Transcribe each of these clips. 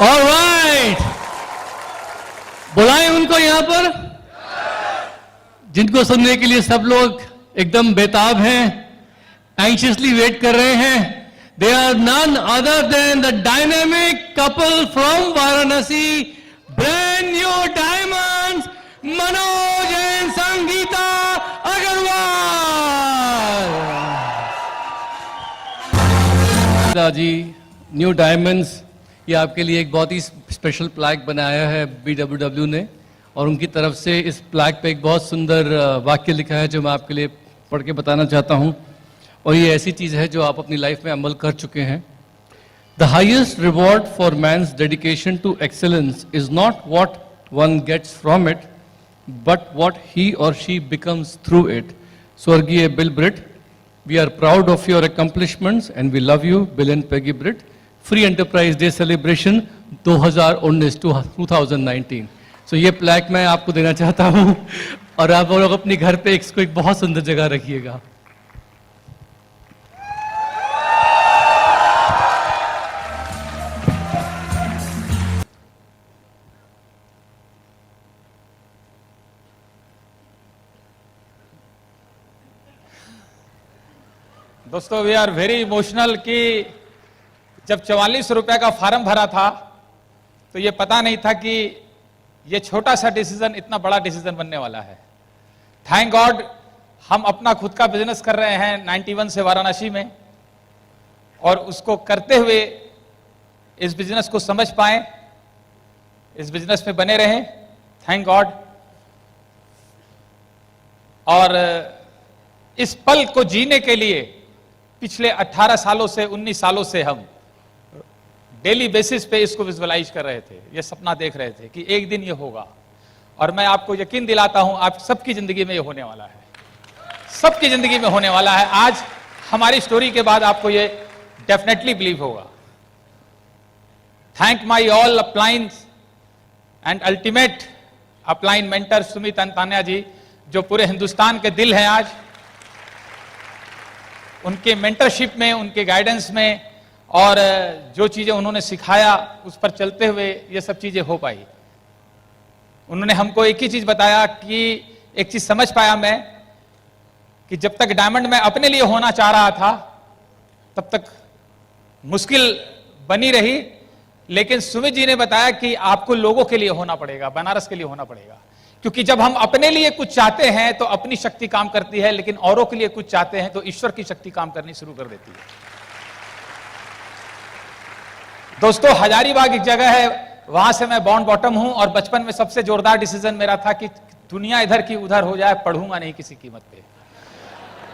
Alright, बुलाएं उनको यहां पर, जिनको सुनने के लिए सब लोग एकदम बेताब हैं, एंशियसली वेट कर रहे हैं. They are none other than the dynamic couple from Varanasi, brand new diamonds, Manoj and Sangeeta Agarwal. Ji, new diamonds, ये आपके लिए एक बहुत ही स्पेशल प्लैक बनाया है BWW ने, और उनकी तरफ से इस प्लैक पे एक बहुत सुंदर वाक्य लिखा है जो मैं आपके लिए पढ़ के बताना चाहता हूँ. और ये ऐसी चीज़ है जो आप अपनी लाइफ में अमल कर चुके हैं. The highest reward for man's dedication to excellence is not what one gets from it, but what he और शी बिकम्स थ्रू इट. स्वर्गीय Bill Britt, we are proud of your accomplishments and we love you, Bill and Peggy Britt. Free enterprise day celebration 2019. So ये plaque मैं आपको देना चाहता हूँ, और आप लोग अपने घर पे इसको एक बहुत सुंदर जगह रखिएगा. दोस्तों, वी आर वेरी इमोशनल कि जब 44 रुपए का फॉर्म भरा था तो ये पता नहीं था कि ये छोटा सा डिसीजन इतना बड़ा डिसीजन बनने वाला है. थैंक गॉड हम अपना खुद का बिजनेस कर रहे हैं 91 से वाराणसी में, और उसको करते हुए इस बिजनेस को समझ पाए, इस बिजनेस में बने रहें. Thank God. और इस पल को जीने के लिए पिछले 18 सालों से 19 सालों से हम डेली बेसिस पे इसको विजुअलाइज कर रहे थे, ये सपना देख रहे थे कि एक दिन ये होगा. और मैं आपको यकीन दिलाता हूं आप सबकी जिंदगी में ये होने वाला है, सबकी जिंदगी में होने वाला है. आज हमारी स्टोरी के बाद आपको ये डेफिनेटली बिलीव होगा. Thank my all upline and ultimate upline mentor Sumit Antanya ji, जो पूरे हिंदुस्तान के दिल हैं. आज उनके मेंटरशिप में, उनके गाइडेंस में, और जो चीजें उन्होंने सिखाया उस पर चलते हुए ये सब चीजें हो पाई. उन्होंने हमको एक ही चीज बताया कि एक चीज समझ पाया मैं कि जब तक डायमंड में अपने लिए होना चाह रहा था तब तक मुश्किल बनी रही, लेकिन सुमित जी ने बताया कि आपको लोगों के लिए होना पड़ेगा, बनारस के लिए होना पड़ेगा. क्योंकि जब हम अपने लिए कुछ चाहते हैं तो अपनी शक्ति काम करती है, लेकिन औरों के लिए कुछ चाहते हैं तो ईश्वर की शक्ति काम करनी शुरू कर देती है. दोस्तों, हजारीबाग एक जगह है, वहां से मैं बॉर्न बॉटम हूं, और बचपन में सबसे जोरदार डिसीजन मेरा था कि दुनिया इधर की उधर हो जाए, पढ़ूंगा नहीं किसी कीमत पे.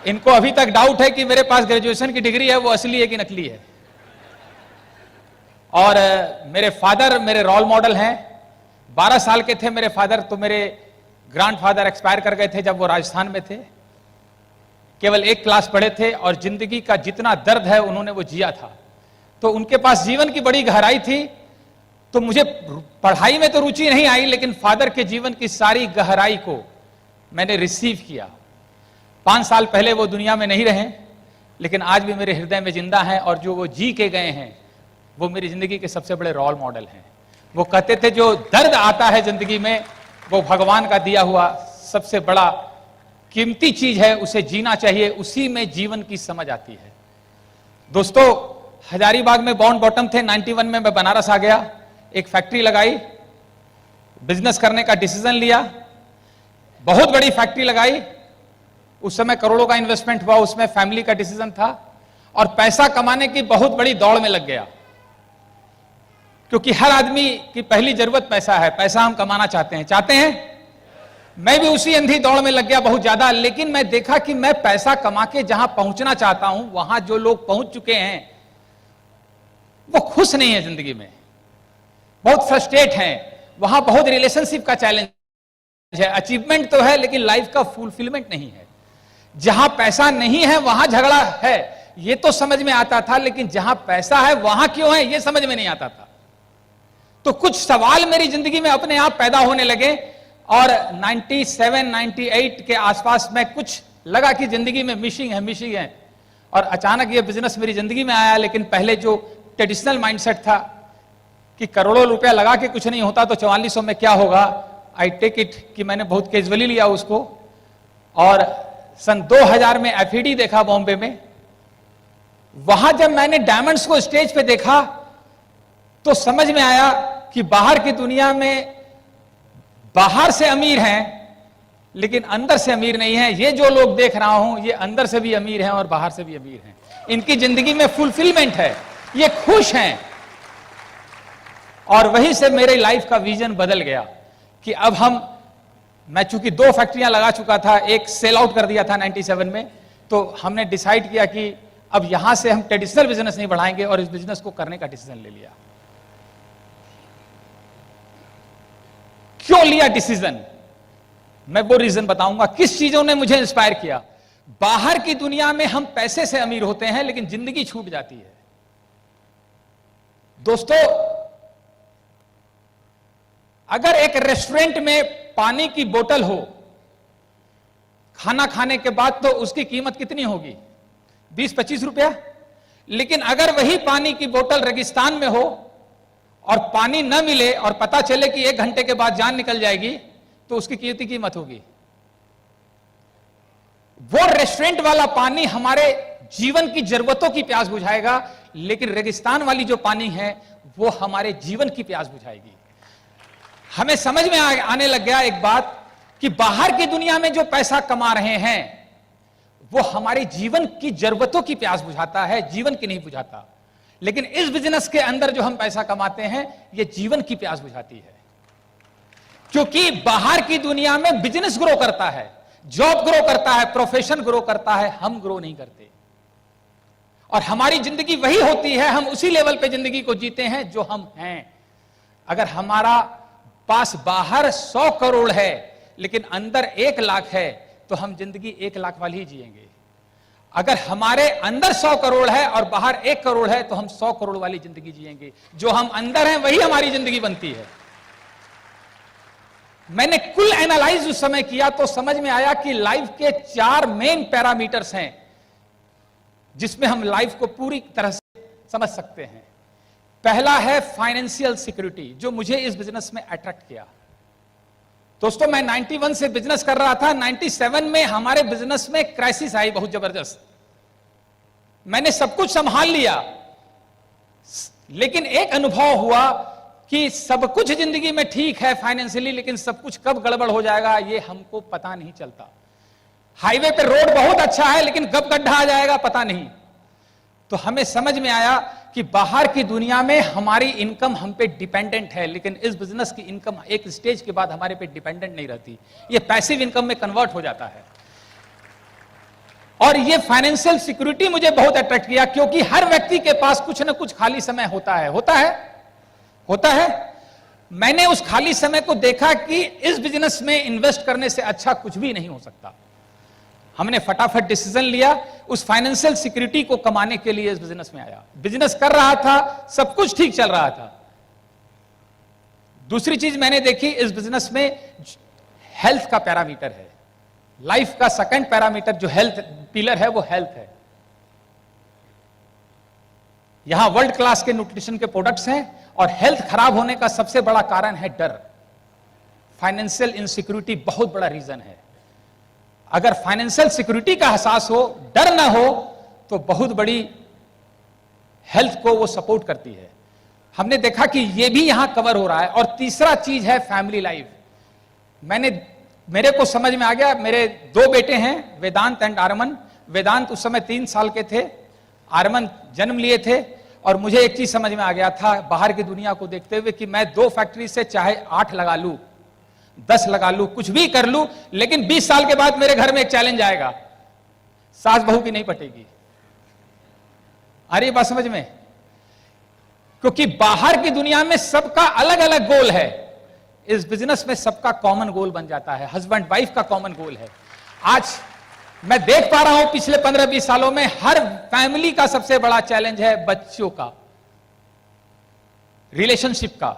इनको अभी तक डाउट है कि मेरे पास ग्रेजुएशन की डिग्री है वो असली है कि नकली है. और मेरे फादर मेरे रोल मॉडल हैं. 12 साल के थे मेरे फादर तो मेरे ग्रैंडफादर एक्सपायर कर गए थे जब वो राजस्थान में थे. केवल 1 क्लास पढ़े थे और जिंदगी का जितना दर्द है उन्होंने वो जिया था. तो उनके पास जीवन की बड़ी गहराई थी. तो मुझे पढ़ाई में तो रुचि नहीं आई, लेकिन फादर के जीवन की सारी गहराई को मैंने रिसीव किया. 5 साल पहले वो दुनिया में नहीं रहे, लेकिन आज भी मेरे हृदय में जिंदा हैं, और जो वो जी के गए हैं वो मेरी जिंदगी के सबसे बड़े रोल मॉडल हैं. वो कहते थे जो दर्द आता है जिंदगी में वो भगवान का दिया हुआ सबसे बड़ा कीमती चीज है, उसे जीना चाहिए, उसी में जीवन की समझ आती है. दोस्तों, हजारीबाग में बाउंड बॉटम थे, 91 में मैं बनारस आ गया, एक फैक्ट्री लगाई, बिजनेस करने का डिसीजन लिया, बहुत बड़ी फैक्ट्री लगाई। उस समय करोड़ों का इन्वेस्टमेंट हुआ, उसमें फैमिली का डिसीजन था और पैसा कमाने की बहुत बड़ी दौड़ में लग गया, क्योंकि हर आदमी की पहली जरूरत पैसा है, पैसा हम कमाना चाहते हैं। मैं भी उसी अंधी दौड़ में लग गया बहुत ज्यादा, लेकिन मैं देखा कि मैं पैसा कमा के जहां पहुंचना चाहता हूं, वहां जो लोग पहुंच चुके हैं वो खुश नहीं है जिंदगी में, बहुत फ्रस्ट्रेट हैं, वहां बहुत रिलेशनशिप का चैलेंज है, अचीवमेंट तो है लेकिन लाइफ का फुलफिलमेंट नहीं है। जहां पैसा नहीं है वहां झगड़ा है, ये तो समझ में आता था, लेकिन जहां पैसा है वहां क्यों है ये समझ में नहीं आता था। तो कुछ सवाल मेरी जिंदगी में अपने आप पैदा होने लगे और 97, 98 के आसपास में कुछ लगा कि जिंदगी में मिसिंग है और अचानक ये बिजनेस मेरी जिंदगी में आया। लेकिन पहले जो ट्रेडिशनल माइंडसेट था कि करोड़ों रुपया लगा के कुछ नहीं होता तो 4400 में क्या होगा, आई टेक इट, कि मैंने बहुत कैजुअली लिया उसको। और सन 2000 में एफईडी देखा बॉम्बे में। वहां जब मैंने डायमंड्स को स्टेज पे देखा तो समझ में आया कि बाहर की दुनिया में बाहर से अमीर हैं लेकिन अंदर से अमीर नहीं है। ये जो लोग देख रहा हूं ये अंदर से भी अमीर हैं और बाहर से भी अमीर हैं, इनकी जिंदगी में फुलफिलमेंट है, ये खुश हैं। और वहीं से मेरे लाइफ का विजन बदल गया कि अब मैं चूंकि 2 फैक्ट्रियां लगा चुका था, एक सेल आउट कर दिया था 97 में, तो हमने डिसाइड किया कि अब यहां से हम ट्रेडिशनल बिजनेस नहीं बढ़ाएंगे और इस बिजनेस को करने का डिसीजन ले लिया। क्यों लिया डिसीजन, मैं वो रीजन बताऊंगा। किस चीजों ने मुझे इंस्पायर किया। बाहर की दुनिया में हम पैसे से अमीर होते हैं लेकिन जिंदगी छूट जाती है। दोस्तों, अगर एक रेस्टोरेंट में पानी की बोतल हो, खाना खाने के बाद तो उसकी कीमत कितनी होगी, 20-25 रुपया। लेकिन अगर वही पानी की बोतल रेगिस्तान में हो और पानी न मिले और पता चले कि 1 घंटे के बाद जान निकल जाएगी, तो उसकी कितनी कीमत होगी। वो रेस्टोरेंट वाला पानी हमारे जीवन की जरूरतों की प्यास बुझाएगा, लेकिन रेगिस्तान वाली जो पानी है वो हमारे जीवन की प्यास बुझाएगी। हमें समझ में आने लग गया एक बात कि बाहर की दुनिया में जो पैसा कमा रहे हैं वो हमारे जीवन की जरूरतों की प्यास बुझाता है, जीवन की नहीं बुझाता। लेकिन इस बिजनेस के अंदर जो हम पैसा कमाते हैं ये जीवन की प्यास बुझाती है, क्योंकि बाहर की दुनिया में बिजनेस ग्रो करता है, जॉब ग्रो करता है, प्रोफेशन ग्रो करता है, हम ग्रो नहीं करते। और हमारी जिंदगी वही होती है, हम उसी लेवल पे जिंदगी को जीते हैं जो हम हैं। अगर हमारा पास बाहर 100 करोड़ है लेकिन अंदर 1 लाख है तो हम जिंदगी 1 लाख वाली ही जिएंगे। अगर हमारे अंदर 100 करोड़ है और बाहर 1 करोड़ है तो हम 100 करोड़ वाली जिंदगी जिएंगे। जो हम अंदर हैं वही हमारी जिंदगी बनती है। मैंने कुल एनालाइज उस समय किया तो समझ में आया कि लाइफ के 4 मेन पैरामीटर्स हैं जिसमें हम लाइफ को पूरी तरह से समझ सकते हैं। पहला है फाइनेंशियल सिक्योरिटी, जो मुझे इस बिजनेस में अट्रैक्ट किया। दोस्तों, मैं 91 से बिजनेस कर रहा था, 97 में हमारे बिजनेस में क्राइसिस आई बहुत जबरदस्त। मैंने सब कुछ संभाल लिया, लेकिन एक अनुभव हुआ कि सब कुछ जिंदगी में ठीक है फाइनेंशियली, लेकिन सब कुछ कब गड़बड़ हो जाएगा ये हमको पता नहीं चलता। हाईवे पे रोड बहुत अच्छा है लेकिन कब गड्ढा आ जाएगा पता नहीं। तो हमें समझ में आया कि बाहर की दुनिया में हमारी इनकम हम पे डिपेंडेंट है, लेकिन इस बिजनेस की इनकम एक स्टेज के बाद हमारे पे डिपेंडेंट नहीं रहती, ये पैसिव इनकम में कन्वर्ट हो जाता है। और ये फाइनेंशियल सिक्योरिटी मुझे बहुत अट्रैक्ट किया, क्योंकि हर व्यक्ति के पास कुछ ना कुछ खाली समय होता है। मैंने उस खाली समय को देखा कि इस बिजनेस में इन्वेस्ट करने से अच्छा कुछ भी नहीं हो सकता। हमने फटाफट डिसीजन लिया, उस फाइनेंशियल सिक्योरिटी को कमाने के लिए इस बिजनेस में आया। बिजनेस कर रहा था, सब कुछ ठीक चल रहा था। दूसरी चीज मैंने देखी इस बिजनेस में, हेल्थ का पैरामीटर है। लाइफ का सेकंड पैरामीटर जो हेल्थ पिलर है वो हेल्थ है। यहां वर्ल्ड क्लास के न्यूट्रिशन के प्रोडक्ट्स हैं और हेल्थ खराब होने का सबसे बड़ा कारण है डर। फाइनेंशियल इनसिक्योरिटी बहुत बड़ा रीजन है। अगर फाइनेंशियल सिक्योरिटी का एहसास हो, डर ना हो, तो बहुत बड़ी हेल्थ को वो सपोर्ट करती है। हमने देखा कि ये भी यहां कवर हो रहा है। और तीसरा चीज है फैमिली लाइफ। मेरे को समझ में आ गया, मेरे 2 बेटे हैं, वेदांत एंड आर्मन। वेदांत उस समय 3 साल के थे, आर्मन जन्म लिए थे। और मुझे एक चीज समझ में आ गया था बाहर की दुनिया को देखते हुए कि मैं 2 फैक्ट्री से चाहे 8 लगा लूं, 10 लगा लूं, कुछ भी कर लूं, लेकिन 20 साल के बाद मेरे घर में एक चैलेंज आएगा, सास बहू की नहीं पटेगी। आ रही बात समझ में? क्योंकि बाहर की दुनिया में सबका अलग अलग गोल है, इस बिजनेस में सबका कॉमन गोल बन जाता है, हस्बैंड वाइफ का कॉमन गोल है। आज मैं देख पा रहा हूं पिछले 15-20 सालों में हर फैमिली का सबसे बड़ा चैलेंज है बच्चों का, रिलेशनशिप का।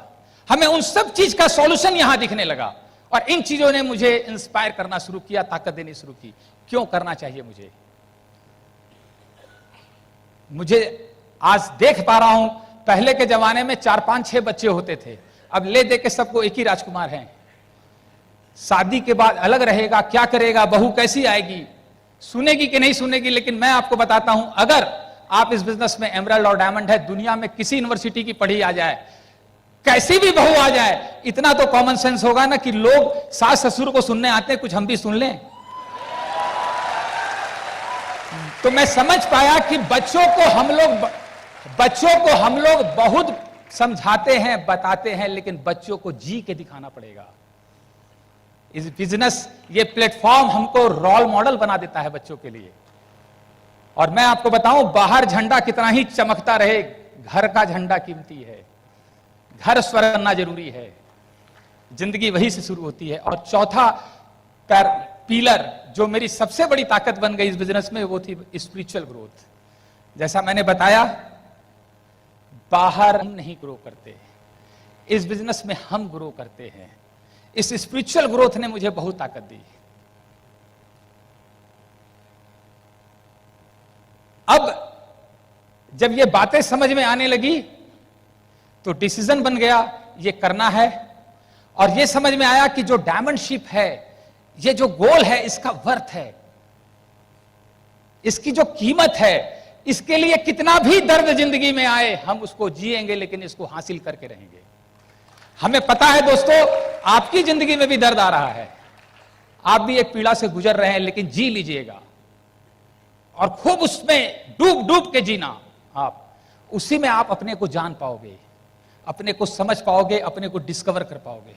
हमें उन सब चीज का सॉल्यूशन यहां दिखने लगा और इन चीजों ने मुझे इंस्पायर करना शुरू किया, ताकत देनी शुरू की। क्यों करना चाहिए मुझे आज देख पा रहा हूं, पहले के जमाने में 4, 5, 6 बच्चे होते थे, अब ले दे के सबको एक ही राजकुमार हैं। शादी के बाद अलग रहेगा, क्या करेगा, बहू कैसी आएगी, सुनेगी कि नहीं सुनेगी। लेकिन मैं आपको बताता हूं, अगर आप इस बिजनेस में एमराल्ड और डायमंड है, दुनिया में किसी यूनिवर्सिटी की पढ़ी आ जाए, कैसी भी बहू आ जाए, इतना तो कॉमन सेंस होगा ना कि लोग सास ससुर को सुनने आते हैं, कुछ हम भी सुन लें। तो मैं समझ पाया कि बच्चों को हम लोग बहुत समझाते हैं, बताते हैं, लेकिन बच्चों को जी के दिखाना पड़ेगा। इस बिजनेस, ये प्लेटफॉर्म हमको रोल मॉडल बना देता है बच्चों के लिए। और मैं आपको बताऊं, बाहर झंडा कितना ही चमकता रहे, घर का झंडा कीमती है, घर स्वर्ग बनना जरूरी है, जिंदगी वही से शुरू होती है। और चौथा पिलर जो मेरी सबसे बड़ी ताकत बन गई इस बिजनेस में, वो थी स्पिरिचुअल ग्रोथ। जैसा मैंने बताया, बाहर हम नहीं ग्रो करते, इस बिजनेस में हम ग्रो करते हैं। इस स्पिरिचुअल ग्रोथ ने मुझे बहुत ताकत दी। अब जब ये बातें समझ में आने लगी तो डिसीजन बन गया, ये करना है। और ये समझ में आया कि जो डायमंडशिप है, ये जो गोल है, इसका वर्थ है, इसकी जो कीमत है, इसके लिए कितना भी दर्द जिंदगी में आए, हम उसको जिएंगे, लेकिन इसको हासिल करके रहेंगे। हमें पता है दोस्तों, आपकी जिंदगी में भी दर्द आ रहा है, आप भी एक पीड़ा से गुजर रहे हैं, लेकिन जी लीजिएगा और खूब उसमें डूब डूब के जीना। आप उसी में आप अपने को जान पाओगे, अपने को समझ पाओगे, अपने को डिस्कवर कर पाओगे।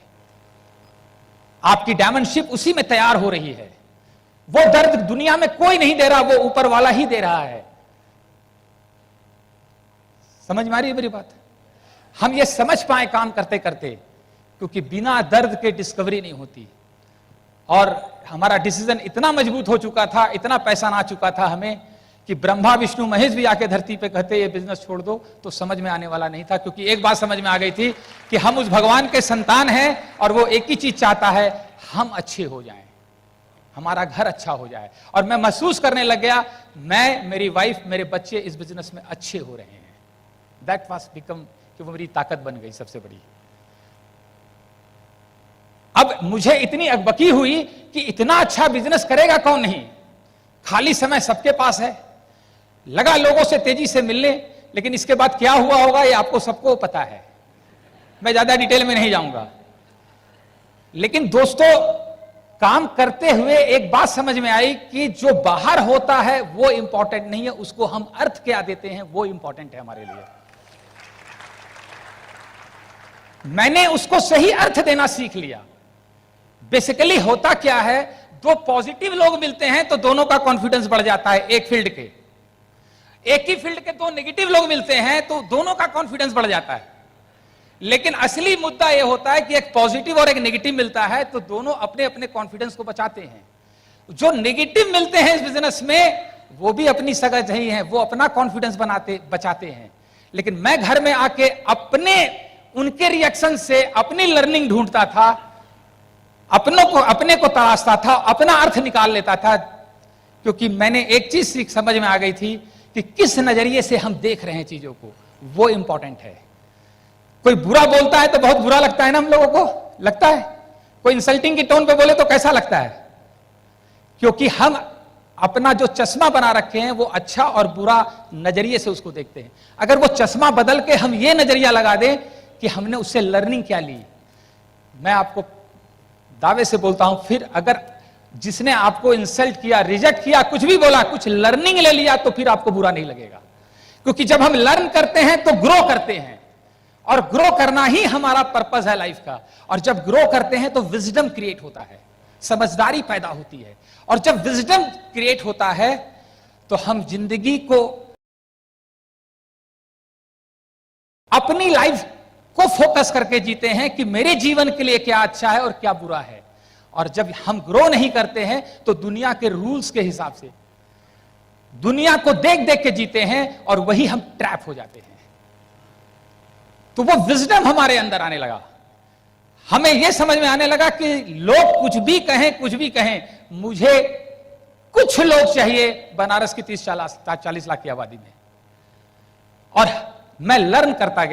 आपकी डायमंडशिप उसी में तैयार हो रही है। वो दर्द दुनिया में कोई नहीं दे रहा, वो ऊपर वाला ही दे रहा है। समझ में आ रही है मेरी बात? हम ये समझ पाए काम करते करते, क्योंकि बिना दर्द के डिस्कवरी नहीं होती। और हमारा डिसीजन इतना मजबूत हो चुका था, इतना पैसा ना चुका था हमें, कि ब्रह्मा विष्णु महेश भी आके धरती पे कहते ये बिजनेस छोड़ दो, तो समझ में आने वाला नहीं था। क्योंकि एक बात समझ में आ गई थी कि हम उस भगवान के संतान हैं और वो एक ही चीज चाहता है, हम अच्छे हो जाएं, हमारा घर अच्छा हो जाए। और मैं महसूस करने लग गया, मैं, मेरी वाइफ, मेरे बच्चे इस बिजनेस में अच्छे हो रहे हैं। दैट वाज बिकम, कि वो मेरी ताकत बन गई सबसे बड़ी। अब मुझे इतनी अकबकी हुई कि इतना अच्छा बिजनेस करेगा कौन नहीं, खाली समय सबके पास है, लगा लोगों से तेजी से मिलने। लेकिन इसके बाद क्या हुआ होगा ये आपको सबको पता है, मैं ज्यादा डिटेल में नहीं जाऊंगा। लेकिन दोस्तों, काम करते हुए एक बात समझ में आई कि जो बाहर होता है वो इंपॉर्टेंट नहीं है, उसको हम अर्थ क्या देते हैं वो इंपॉर्टेंट है हमारे लिए। मैंने उसको सही अर्थ देना सीख लिया। बेसिकली होता क्या है, दो पॉजिटिव लोग मिलते हैं तो दोनों का कॉन्फिडेंस बढ़ जाता है। एक ही फील्ड के दो नेगेटिव लोग मिलते हैं तो दोनों का कॉन्फिडेंस बढ़ जाता है। लेकिन असली मुद्दा यह होता है कि एक पॉजिटिव और एक नेगेटिव मिलता है तो दोनों अपने अपने कॉन्फिडेंस को बचाते हैं। जो नेगेटिव मिलते हैं इस बिजनेस में, वो भी अपनी सगज ही हैं, वो अपना कॉन्फिडेंस बचाते हैं। लेकिन मैं घर में आके उनके रिएक्शन से अपनी लर्निंग ढूंढता था, अपने को तलाशता था, अपना अर्थ निकाल लेता था। क्योंकि मैंने एक चीज समझ में आ गई थी कि किस नजरिए से हम देख रहे हैं चीजों को, वो इंपॉर्टेंट है। कोई बुरा बोलता है तो बहुत बुरा लगता है ना, हम लोगों को लगता है। कोई इंसल्टिंग की टोन पे बोले तो कैसा लगता है, क्योंकि हम अपना जो चश्मा बना रखे हैं वो अच्छा और बुरा नजरिए से उसको देखते हैं। अगर वो चश्मा बदल के हम ये नजरिया लगा दें कि हमने उससे लर्निंग क्या ली, मैं आपको दावे से बोलता हूं, फिर अगर जिसने आपको इंसल्ट किया, रिजेक्ट किया, कुछ भी बोला, कुछ लर्निंग ले लिया, तो फिर आपको बुरा नहीं लगेगा। क्योंकि जब हम लर्न करते हैं तो ग्रो करते हैं, और ग्रो करना ही हमारा पर्पस है लाइफ का। और जब ग्रो करते हैं तो विजडम क्रिएट होता है, समझदारी पैदा होती है, और जब विजडम क्रिएट होता है तो हम जिंदगी को, अपनी लाइफ को फोकस करके जीते हैं कि मेरे जीवन के लिए क्या अच्छा है और क्या बुरा है। और जब हम ग्रो नहीं करते हैं तो दुनिया के रूल्स के हिसाब से, दुनिया को देख देख के जीते हैं, और वही हम ट्रैप हो जाते हैं। तो वो विजडम हमारे अंदर आने लगा, हमें यह समझ में आने लगा कि लोग कुछ भी कहें, मुझे कुछ लोग चाहिए बनारस की 30-40 लाख की आबादी में। और मैं लर्न करता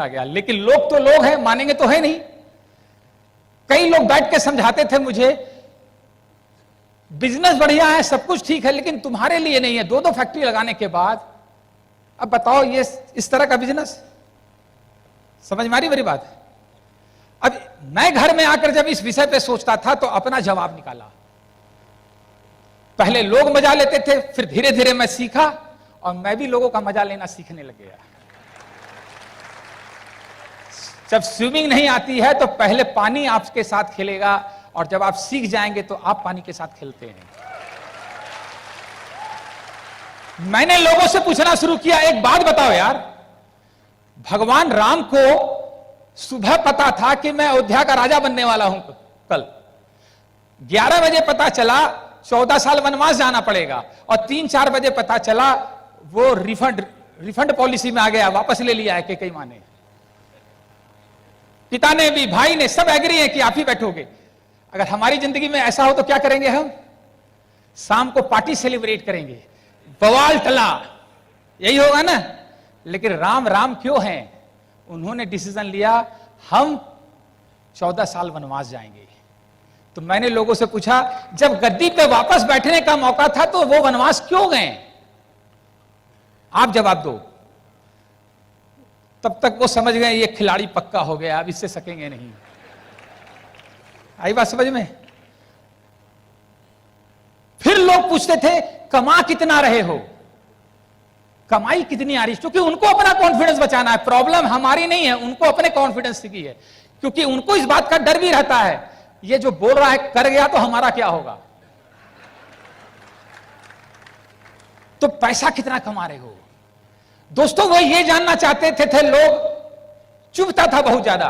गया, लेकिन लोग तो लोग हैं, मानेंगे तो है नहीं। कई लोग बैठ के समझाते थे मुझे, बिजनेस बढ़िया है, सब कुछ ठीक है, लेकिन तुम्हारे लिए नहीं है। 2-2 फैक्ट्री लगाने के बाद अब बताओ ये इस तरह का बिजनेस, समझ मारी मेरी बात? अब मैं घर में आकर जब इस विषय पे सोचता था तो अपना जवाब निकाला। पहले लोग मजा लेते थे, फिर धीरे धीरे मैं सीखा और मैं भी लोगों का मजा लेना सीखने लग गया। जब स्विमिंग नहीं आती है तो पहले पानी आपके साथ खेलेगा, और जब आप सीख जाएंगे तो आप पानी के साथ खेलते हैं। मैंने लोगों से पूछना शुरू किया, एक बात बताओ यार, भगवान राम को सुबह पता था कि मैं अयोध्या का राजा बनने वाला हूं कल, 11 बजे पता चला 14 साल वनवास जाना पड़ेगा, और 3-4 बजे पता चला वो रिफंड पॉलिसी में आ गया, वापस ले लिया है कैकेयी माँ ने। पिता ने भी, भाई ने, सब एग्री है कि आप ही बैठोगे। अगर हमारी जिंदगी में ऐसा हो तो क्या करेंगे हम? शाम को पार्टी सेलिब्रेट करेंगे, बवाल टला, यही होगा ना। लेकिन राम राम क्यों हैं? उन्होंने डिसीजन लिया हम 14 साल वनवास जाएंगे। तो मैंने लोगों से पूछा, जब गद्दी पे वापस बैठने का मौका था तो वो वनवास क्यों गए? आप जवाब दो। तब तक वो समझ गए ये खिलाड़ी पक्का हो गया, अब इससे सकेंगे नहीं। आई बात समझ में? फिर लोग पूछते थे कमा कितना रहे हो, कमाई कितनी आ रही, क्योंकि उनको अपना कॉन्फिडेंस बचाना है। प्रॉब्लम हमारी नहीं है, उनको अपने कॉन्फिडेंस की है, क्योंकि उनको इस बात का डर भी रहता है, ये जो बोल रहा है कर गया तो हमारा क्या होगा। तो पैसा कितना कमा रहे हो? दोस्तों वो ये जानना चाहते थे लोग, चुभता था बहुत ज्यादा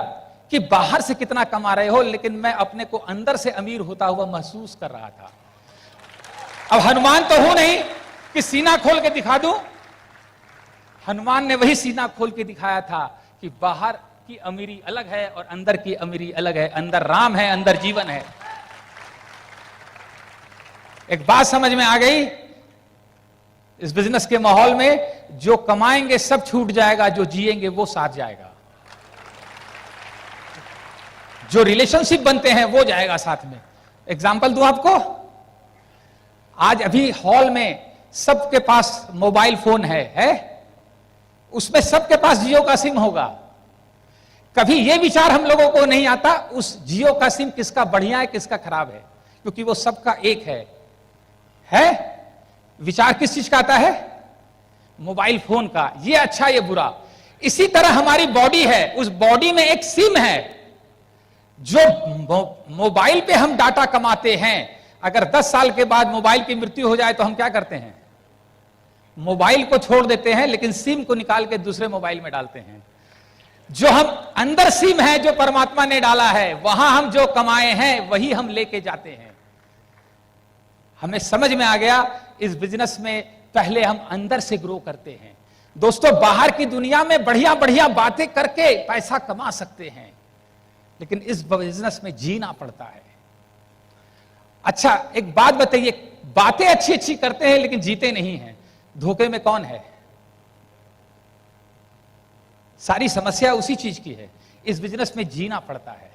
कि बाहर से कितना कमा रहे हो, लेकिन मैं अपने को अंदर से अमीर होता हुआ महसूस कर रहा था। अब हनुमान तो हूं नहीं कि सीना खोल के दिखा दूं। हनुमान ने वही सीना खोल के दिखाया था कि बाहर की अमीरी अलग है और अंदर की अमीरी अलग है। अंदर राम है, अंदर जीवन है। एक बात समझ में आ गई, इस बिजनेस के माहौल में जो कमाएंगे सब छूट जाएगा, जो जिएंगे वो साथ जाएगा, जो रिलेशनशिप बनते हैं वो जाएगा साथ में। एग्जाम्पल दूं आपको, आज अभी हॉल में सबके पास मोबाइल फोन है? उसमें सबके पास जियो का सिम होगा। कभी यह विचार हम लोगों को नहीं आता उस जियो का सिम किसका बढ़िया है किसका खराब है, क्योंकि वो सबका एक है? विचार किस चीज का आता है? मोबाइल फोन का, ये अच्छा ये बुरा। इसी तरह हमारी बॉडी है, उस बॉडी में एक सिम है। जो मोबाइल पे हम डाटा कमाते हैं, अगर 10 साल के बाद मोबाइल की मृत्यु हो जाए तो हम क्या करते हैं? मोबाइल को छोड़ देते हैं, लेकिन सिम को निकाल के दूसरे मोबाइल में डालते हैं। जो हम अंदर सिम है जो परमात्मा ने डाला है, वहां हम जो कमाए हैं वही हम लेके जाते हैं। हमें समझ में आ गया इस बिजनेस में पहले हम अंदर से ग्रो करते हैं। दोस्तों बाहर की दुनिया में बढ़िया बढ़िया बातें करके पैसा कमा सकते हैं, लेकिन इस बिजनेस में जीना पड़ता है। अच्छा एक बात बताइए, बातें अच्छी अच्छी करते हैं लेकिन जीते नहीं हैं, धोखे में कौन है? सारी समस्या उसी चीज की है। इस बिजनेस में जीना पड़ता है।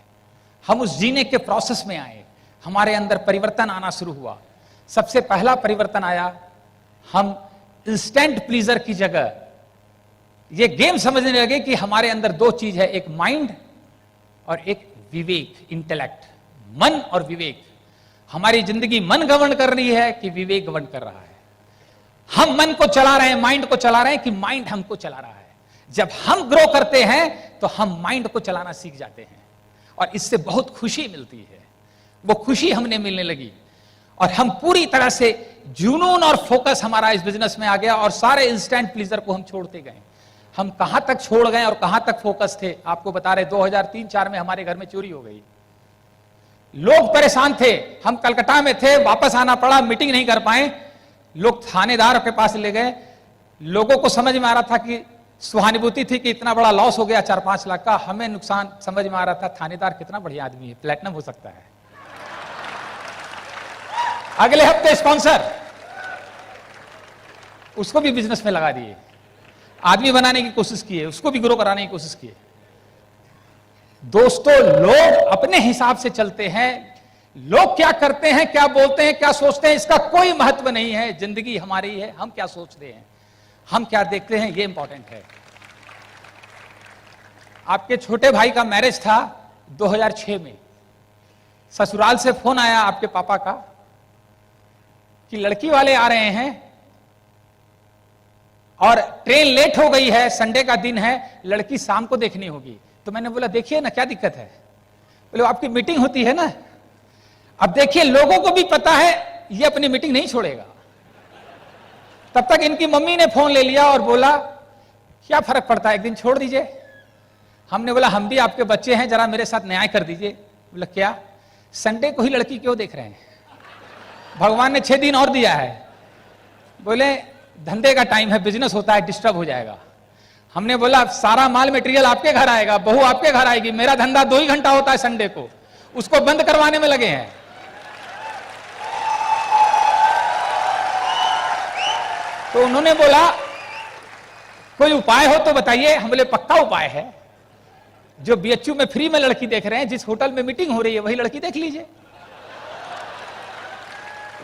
हम उस जीने के प्रोसेस में आए, हमारे अंदर परिवर्तन आना शुरू हुआ। सबसे पहला परिवर्तन आया, हम इंस्टेंट प्लीजर की जगह ये गेम समझने लगे कि हमारे अंदर दो चीज है, एक माइंड और एक विवेक, इंटेलेक्ट। मन और विवेक। हमारी जिंदगी मन गवर्न कर रही है कि विवेक गवर्न कर रहा है? हम मन को चला रहे हैं, माइंड को चला रहे हैं कि माइंड हमको चला रहा है? जब हम ग्रो करते हैं तो हम माइंड को चलाना सीख जाते हैं और इससे बहुत खुशी मिलती है। वो खुशी हमने मिलने लगी और हम पूरी तरह से जुनून और फोकस हमारा इस बिजनेस में आ गया और सारे इंस्टेंट प्लीजर को हम छोड़ते गए। हम कहां तक छोड़ गए और कहां तक फोकस थे, आपको बता रहे। 2003-4 में हमारे घर में चोरी हो गई, लोग परेशान थे, हम कलकत्ता में थे, वापस आना पड़ा, मीटिंग नहीं कर पाए। लोग थानेदार के पास ले गए। लोगों को समझ में आ रहा था कि सहानुभूति थी कि इतना बड़ा लॉस हो गया 4-5 लाख का, हमें नुकसान समझ में आ रहा था। थानेदार कितना बढ़िया आदमी है, प्लेटिनम हो सकता है। अगले हफ्ते स्पॉन्सर, उसको भी बिजनेस में लगा दिए, आदमी बनाने की कोशिश किए, उसको भी ग्रो कराने की कोशिश किए। दोस्तों, लोग अपने हिसाब से चलते हैं। लोग क्या करते हैं, क्या बोलते हैं, क्या सोचते हैं, इसका कोई महत्व नहीं है। जिंदगी हमारी है, हम क्या सोचते हैं, हम क्या देखते हैं, ये इंपॉर्टेंट है। आपके छोटे भाई का मैरिज था 2006 में। ससुराल से फोन आया आपके पापा का कि लड़की वाले आ रहे हैं और ट्रेन लेट हो गई है, संडे का दिन है, लड़की शाम को देखनी होगी। तो मैंने बोला देखिए ना, क्या दिक्कत है? बोले आपकी मीटिंग होती है ना। अब देखिए, लोगों को भी पता है ये अपनी मीटिंग नहीं छोड़ेगा। तब तक इनकी मम्मी ने फोन ले लिया और बोला क्या फर्क पड़ता है, एक दिन छोड़ दीजिए। हमने बोला हम भी आपके बच्चे हैं, जरा मेरे साथ न्याय कर दीजिए। बोला क्या, संडे को ही लड़की क्यों देख रहे हैं? भगवान ने 6 दिन और दिया है। बोले धंधे का टाइम है, बिजनेस होता है, डिस्टर्ब हो जाएगा। हमने बोला सारा माल मटेरियल आपके घर आएगा, बहू आपके घर आएगी, मेरा धंधा 2 ही घंटा होता है संडे को, उसको बंद करवाने में लगे हैं। तो उन्होंने बोला कोई उपाय हो तो बताइए। हम बोले पक्का उपाय है, जो बीएचयू में फ्री में लड़की देख रहे हैं, जिस होटल में मीटिंग हो रही है वही लड़की देख लीजिए।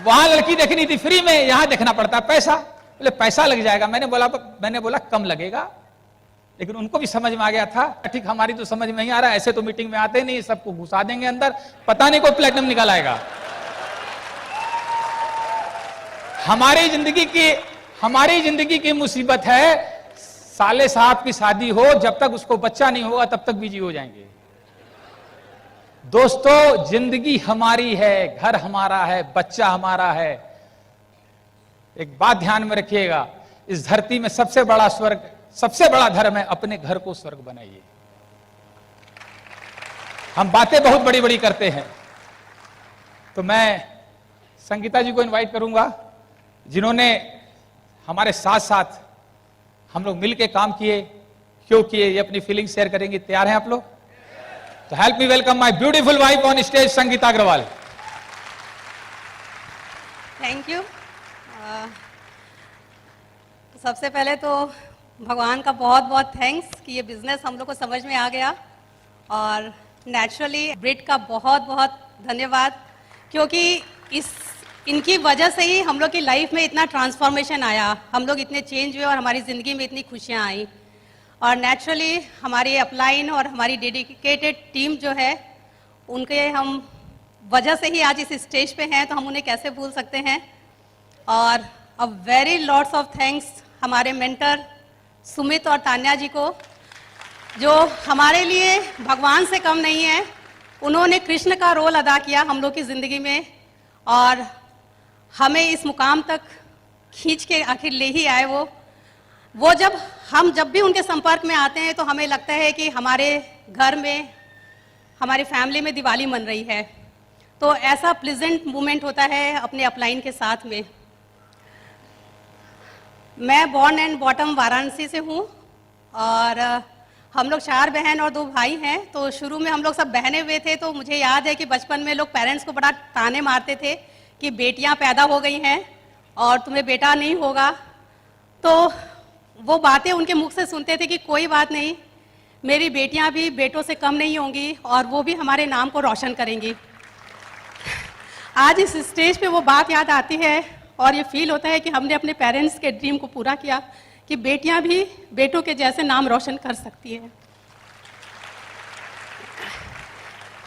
वहां लड़की देखनी थी फ्री में, यहां देखना पड़ता है पैसा। बोले पैसा लग जाएगा। मैंने बोला कम लगेगा। लेकिन उनको भी समझ में आ गया था, ठीक हमारी तो समझ में नहीं आ रहा, ऐसे तो मीटिंग में आते नहीं, सबको घुसा देंगे अंदर, पता नहीं कोई प्लेटिनम निकाल आएगा। हमारी जिंदगी की मुसीबत है, साले साहब की शादी हो, जब तक उसको बच्चा नहीं होगा तब तक बिजी हो जाएंगे। दोस्तों, जिंदगी हमारी है, घर हमारा है, बच्चा हमारा है। एक बात ध्यान में रखिएगा, इस धरती में सबसे बड़ा स्वर्ग, सबसे बड़ा धर्म है अपने घर को स्वर्ग बनाइए। हम बातें बहुत बड़ी बड़ी करते हैं। तो मैं संगीता जी को इनवाइट करूंगा, जिन्होंने हमारे साथ साथ हम लोग मिलके काम किए, क्यों किए, ये अपनी फीलिंग शेयर करेंगे। तैयार हैं आप लोग? तो help me welcome my beautiful wife on stage, Sangeeta Agarwal. Thank you. सबसे पहले तो भगवान का बहुत बहुत थैंक्स कि ये बिजनेस हम लोग को समझ में आ गया, और नेचुरली ब्रिट का बहुत बहुत धन्यवाद, क्योंकि इनकी वजह से ही हम लोग की लाइफ में इतना ट्रांसफॉर्मेशन आया, हम लोग इतने चेंज हुए और हमारी ज़िंदगी में इतनी खुशियाँ आई। और नेचुरली हमारी अपलाइन और हमारी डेडिकेटेड टीम जो है, उनके हम वजह से ही आज इस स्टेज पे हैं, तो हम उन्हें कैसे भूल सकते हैं। और a very lots of thanks हमारे मेंटर सुमित और तान्या जी को, जो हमारे लिए भगवान से कम नहीं है। उन्होंने कृष्ण का रोल अदा किया हम लोग की ज़िंदगी में और हमें इस मुकाम तक खींच के आखिर ले ही आए। वो जब भी उनके संपर्क में आते हैं तो हमें लगता है कि हमारे घर में, हमारी फैमिली में दिवाली मन रही है। तो ऐसा प्लेजेंट मोमेंट होता है अपने अपलाइन के साथ में। मैं बॉर्न एंड बॉटम वाराणसी से हूँ और हम लोग 4 बहन और 2 भाई हैं। तो शुरू में हम लोग सब बहने हुए थे, तो मुझे याद है कि बचपन में लोग पेरेंट्स को बड़ा ताने मारते थे कि बेटियां पैदा हो गई हैं और तुम्हें बेटा नहीं होगा। तो वो बातें उनके मुख से सुनते थे कि कोई बात नहीं, मेरी बेटियां भी बेटों से कम नहीं होंगी और वो भी हमारे नाम को रोशन करेंगी। आज इस स्टेज पे वो बात याद आती है और ये फील होता है कि हमने अपने पेरेंट्स के ड्रीम को पूरा किया कि बेटियां भी बेटों के जैसे नाम रोशन कर सकती हैं।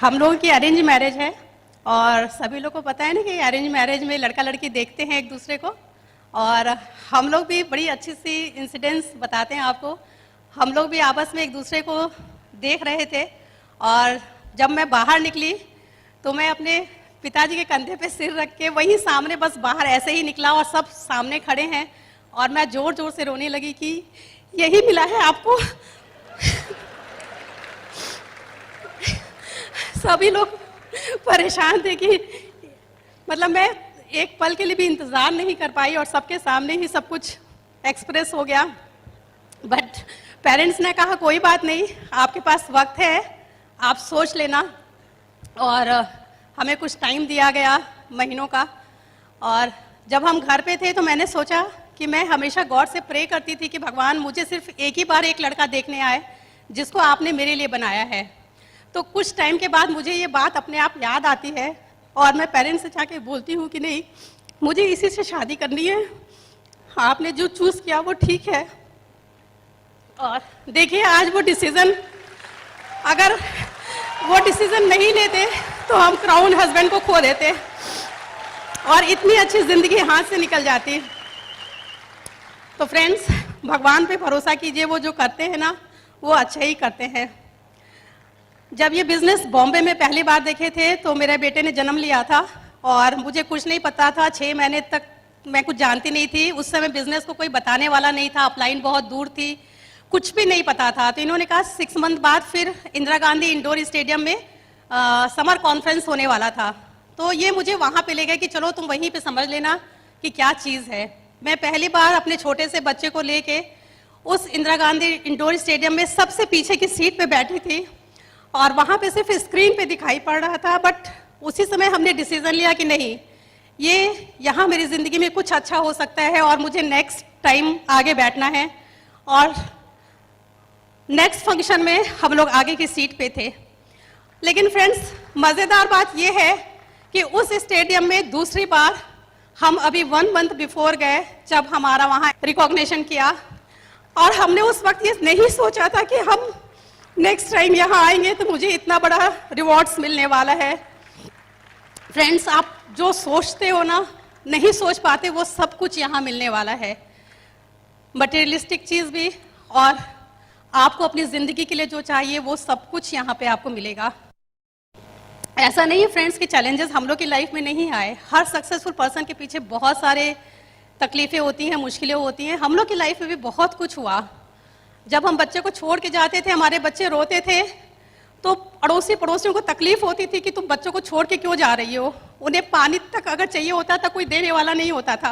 हम लोगों की अरेंज मैरिज है और सभी लोग को पता है ना कि अरेंज मैरिज में लड़का लड़की देखते हैं एक दूसरे को, और हम लोग भी बड़ी अच्छी सी इंसिडेंट्स बताते हैं आपको। हम लोग भी आपस में एक दूसरे को देख रहे थे और जब मैं बाहर निकली तो मैं अपने पिताजी के कंधे पे सिर रख के वहीं सामने बस बाहर ऐसे ही निकला और सब सामने खड़े हैं और मैं जोर जोर से रोने लगी कि यही मिला है आपको। सभी लोग परेशान थे कि मतलब मैं एक पल के लिए भी इंतजार नहीं कर पाई और सबके सामने ही सब कुछ एक्सप्रेस हो गया। बट पेरेंट्स ने कहा कोई बात नहीं, आपके पास वक्त है, आप सोच लेना। और हमें कुछ टाइम दिया गया महीनों का। और जब हम घर पे थे तो मैंने सोचा कि मैं हमेशा गॉड से प्रे करती थी कि भगवान मुझे सिर्फ एक ही बार एक लड़का देखने आए जिसको आपने मेरे लिए बनाया है। तो कुछ टाइम के बाद मुझे ये बात अपने आप याद आती है और मैं पेरेंट्स से जाके बोलती हूँ कि नहीं, मुझे इसी से शादी करनी है, आपने जो चूज किया वो ठीक है। और देखिए आज वो डिसीजन, अगर वो डिसीजन नहीं लेते तो हम क्राउन हस्बैंड को खो देते और इतनी अच्छी जिंदगी हाथ से निकल जाती। तो फ्रेंड्स, भगवान पे भरोसा कीजिए, वो जो करते हैं ना वो अच्छा ही करते हैं। जब ये बिजनेस बॉम्बे में पहली बार देखे थे तो मेरे बेटे ने जन्म लिया था और मुझे कुछ नहीं पता था। 6 महीने तक मैं कुछ जानती नहीं थी। उस समय बिजनेस को कोई बताने वाला नहीं था, अपलाइन बहुत दूर थी, कुछ भी नहीं पता था। तो इन्होंने कहा 6 मंथ बाद फिर इंदिरा गांधी इंडोर स्टेडियम में समर कॉन्फ्रेंस होने वाला था। तो ये मुझे वहाँ पे ले गए कि चलो तुम वहीं पे समझ लेना कि क्या चीज़ है। मैं पहली बार अपने छोटे से बच्चे को लेके उस इंदिरा गांधी इंडोर स्टेडियम में सबसे पीछे की सीट पे बैठी थी और वहाँ पे सिर्फ स्क्रीन पे दिखाई पड़ रहा था। बट उसी समय हमने डिसीजन लिया कि नहीं, ये यहाँ मेरी ज़िंदगी में कुछ अच्छा हो सकता है और मुझे नेक्स्ट टाइम आगे बैठना है। और नेक्स्ट फंक्शन में हम लोग आगे की सीट पे थे। लेकिन फ्रेंड्स, मज़ेदार बात यह है कि उस स्टेडियम में दूसरी बार हम अभी 1 मंथ बिफोर गए जब हमारा वहाँ रिकॉग्निशन किया और हमने उस वक्त ये नहीं सोचा था कि हम नेक्स्ट टाइम यहाँ आएंगे तो मुझे इतना बड़ा रिवॉर्ड्स मिलने वाला है। फ्रेंड्स, आप जो सोचते हो ना, नहीं सोच पाते, वो सब कुछ यहाँ मिलने वाला है। मटेरियलिस्टिक चीज़ भी और आपको अपनी ज़िंदगी के लिए जो चाहिए वो सब कुछ यहाँ पे आपको मिलेगा। ऐसा नहीं है फ्रेंड्स कि चैलेंजेस हम लोग की लाइफ में नहीं आए। हर सक्सेसफुल पर्सन के पीछे बहुत सारे तकलीफें होती हैं, मुश्किलें होती हैं। हम लोग की लाइफ में भी बहुत कुछ हुआ। जब हम बच्चे को छोड़ के जाते थे, हमारे बच्चे रोते थे तो अड़ोसी पड़ोसियों को तकलीफ होती थी कि तुम बच्चों को छोड़ के क्यों जा रही हो। उन्हें पानी तक अगर चाहिए होता था, कोई देने वाला नहीं होता था।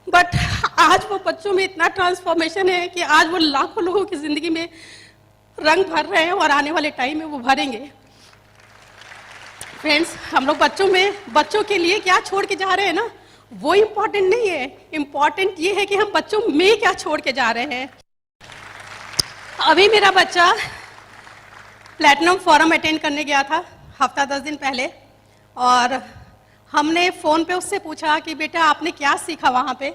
बट आज वो बच्चों में इतना ट्रांसफॉर्मेशन है कि आज वो लाखों लोगों की जिंदगी में रंग भर रहे हैं और आने वाले टाइम में वो भरेंगे। फ्रेंड्स, हम लोग बच्चों के लिए क्या छोड़ के जा रहे हैं ना, वो इम्पोर्टेंट नहीं है। इम्पोर्टेंट ये है कि हम बच्चों में क्या छोड़ के जा रहे हैं। अभी मेरा बच्चा प्लैटिनम फोरम अटेंड करने गया था हफ्ता 10 दिन पहले और हमने फ़ोन पे उससे पूछा कि बेटा आपने क्या सीखा वहाँ पे।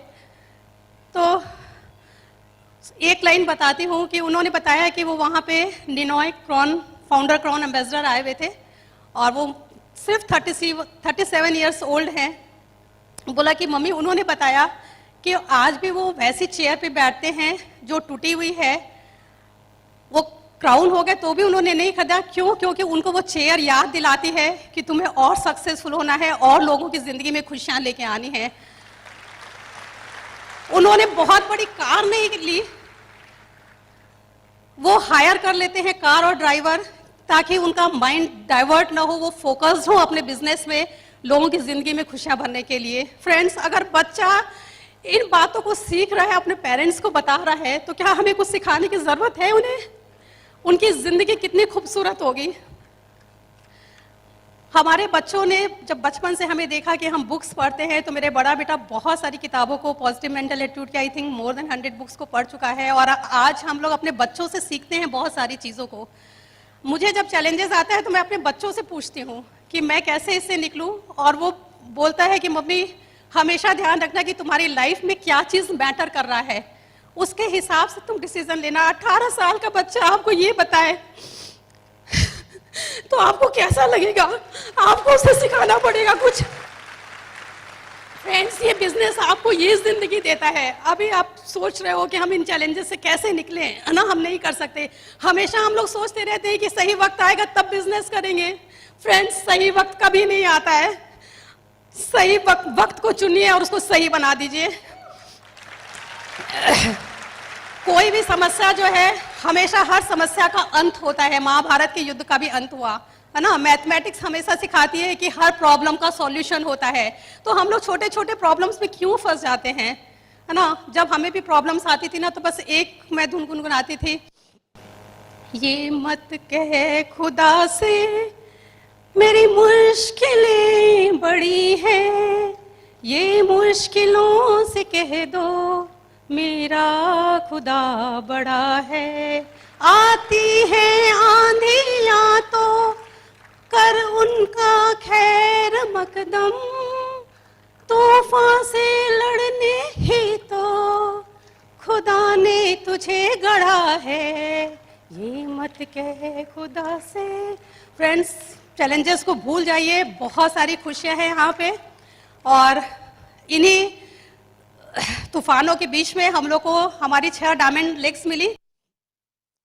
तो एक लाइन बताती हूँ कि उन्होंने बताया कि वो वहाँ पे निनॉय क्रॉन फाउंडर, क्रॉन एम्बेसडर आए हुए थे और वो सिर्फ 37 ईयर्स ओल्ड हैं। बोला कि मम्मी, उन्होंने बताया कि आज भी वो वैसी चेयर पे बैठते हैं जो टूटी हुई है। वो क्राउन हो गए तो भी उन्होंने नहीं खरीदा। क्यों? क्योंकि उनको वो चेयर याद दिलाती है कि तुम्हें और सक्सेसफुल होना है और लोगों की जिंदगी में खुशियां लेके आनी है। उन्होंने बहुत बड़ी कार नहीं ली, वो हायर कर लेते हैं कार और ड्राइवर ताकि उनका माइंड डाइवर्ट ना हो, वो फोकस्ड हो अपने बिजनेस में, लोगों की जिंदगी में खुशियां भरने के लिए। फ्रेंड्स, अगर बच्चा इन बातों को सीख रहा है, अपने पेरेंट्स को बता रहा है, तो क्या हमें कुछ सिखाने की जरूरत है उन्हें? उनकी जिंदगी कितनी खूबसूरत होगी। हमारे बच्चों ने जब बचपन से हमें देखा कि हम बुक्स पढ़ते हैं, तो मेरे बड़ा बेटा बहुत सारी किताबों को, पॉजिटिव मेंटल एटीट्यूड की I think more than 100 books को पढ़ चुका है और आज हम लोग अपने बच्चों से सीखते हैं बहुत सारी चीज़ों को। मुझे जब चैलेंजेस आते हैं तो मैं अपने बच्चों से पूछती हूँ कि मैं कैसे इससे निकलूं, और वो बोलता है कि मम्मी हमेशा ध्यान रखना कि तुम्हारी लाइफ में क्या चीज मैटर कर रहा है, उसके हिसाब से तुम डिसीजन लेना। 18 साल का बच्चा आपको ये बताए तो आपको कैसा लगेगा? आपको उसे सिखाना पड़ेगा कुछ। फ्रेंड्स, ये बिजनेस आपको ये जिंदगी देता है। अभी आप सोच रहे हो कि हम इन चैलेंजेस से कैसे निकलें, है ना, हम नहीं कर सकते। हमेशा हम लोग सोचते रहते हैं कि सही वक्त आएगा तब बिजनेस करेंगे। फ्रेंड्स, सही वक्त कभी नहीं आता है। सही वक्त को चुनिए और उसको सही बना दीजिए। कोई भी समस्या जो है, हमेशा हर समस्या का अंत होता है। महाभारत के युद्ध का भी अंत हुआ, है ना। मैथमेटिक्स हमेशा सिखाती है कि हर प्रॉब्लम का सॉल्यूशन होता है। तो हम लोग छोटे छोटे प्रॉब्लम्स में क्यों फंस जाते हैं, है ना। जब हमें भी प्रॉब्लम्स आती थी ना, तो बस एक मैं धुन गुनगुनाती थी, ये मत कहे खुदा से मेरी मुश्किलें बड़ी हैं, ये मुश्किलों से कह दो मेरा खुदा बड़ा है। आती है आंधियां तो कर उनका खैर मकदम, तूफान से लड़ने ही तो खुदा ने तुझे गढ़ा है, ये मत कह खुदा से। फ्रेंड्स, चैलेंजेस को भूल जाइए, बहुत सारी खुशियां हैं यहाँ पे। और इन्हीं तूफानों के बीच में हम लोग को हमारी 6 डायमंड लेग्स मिली।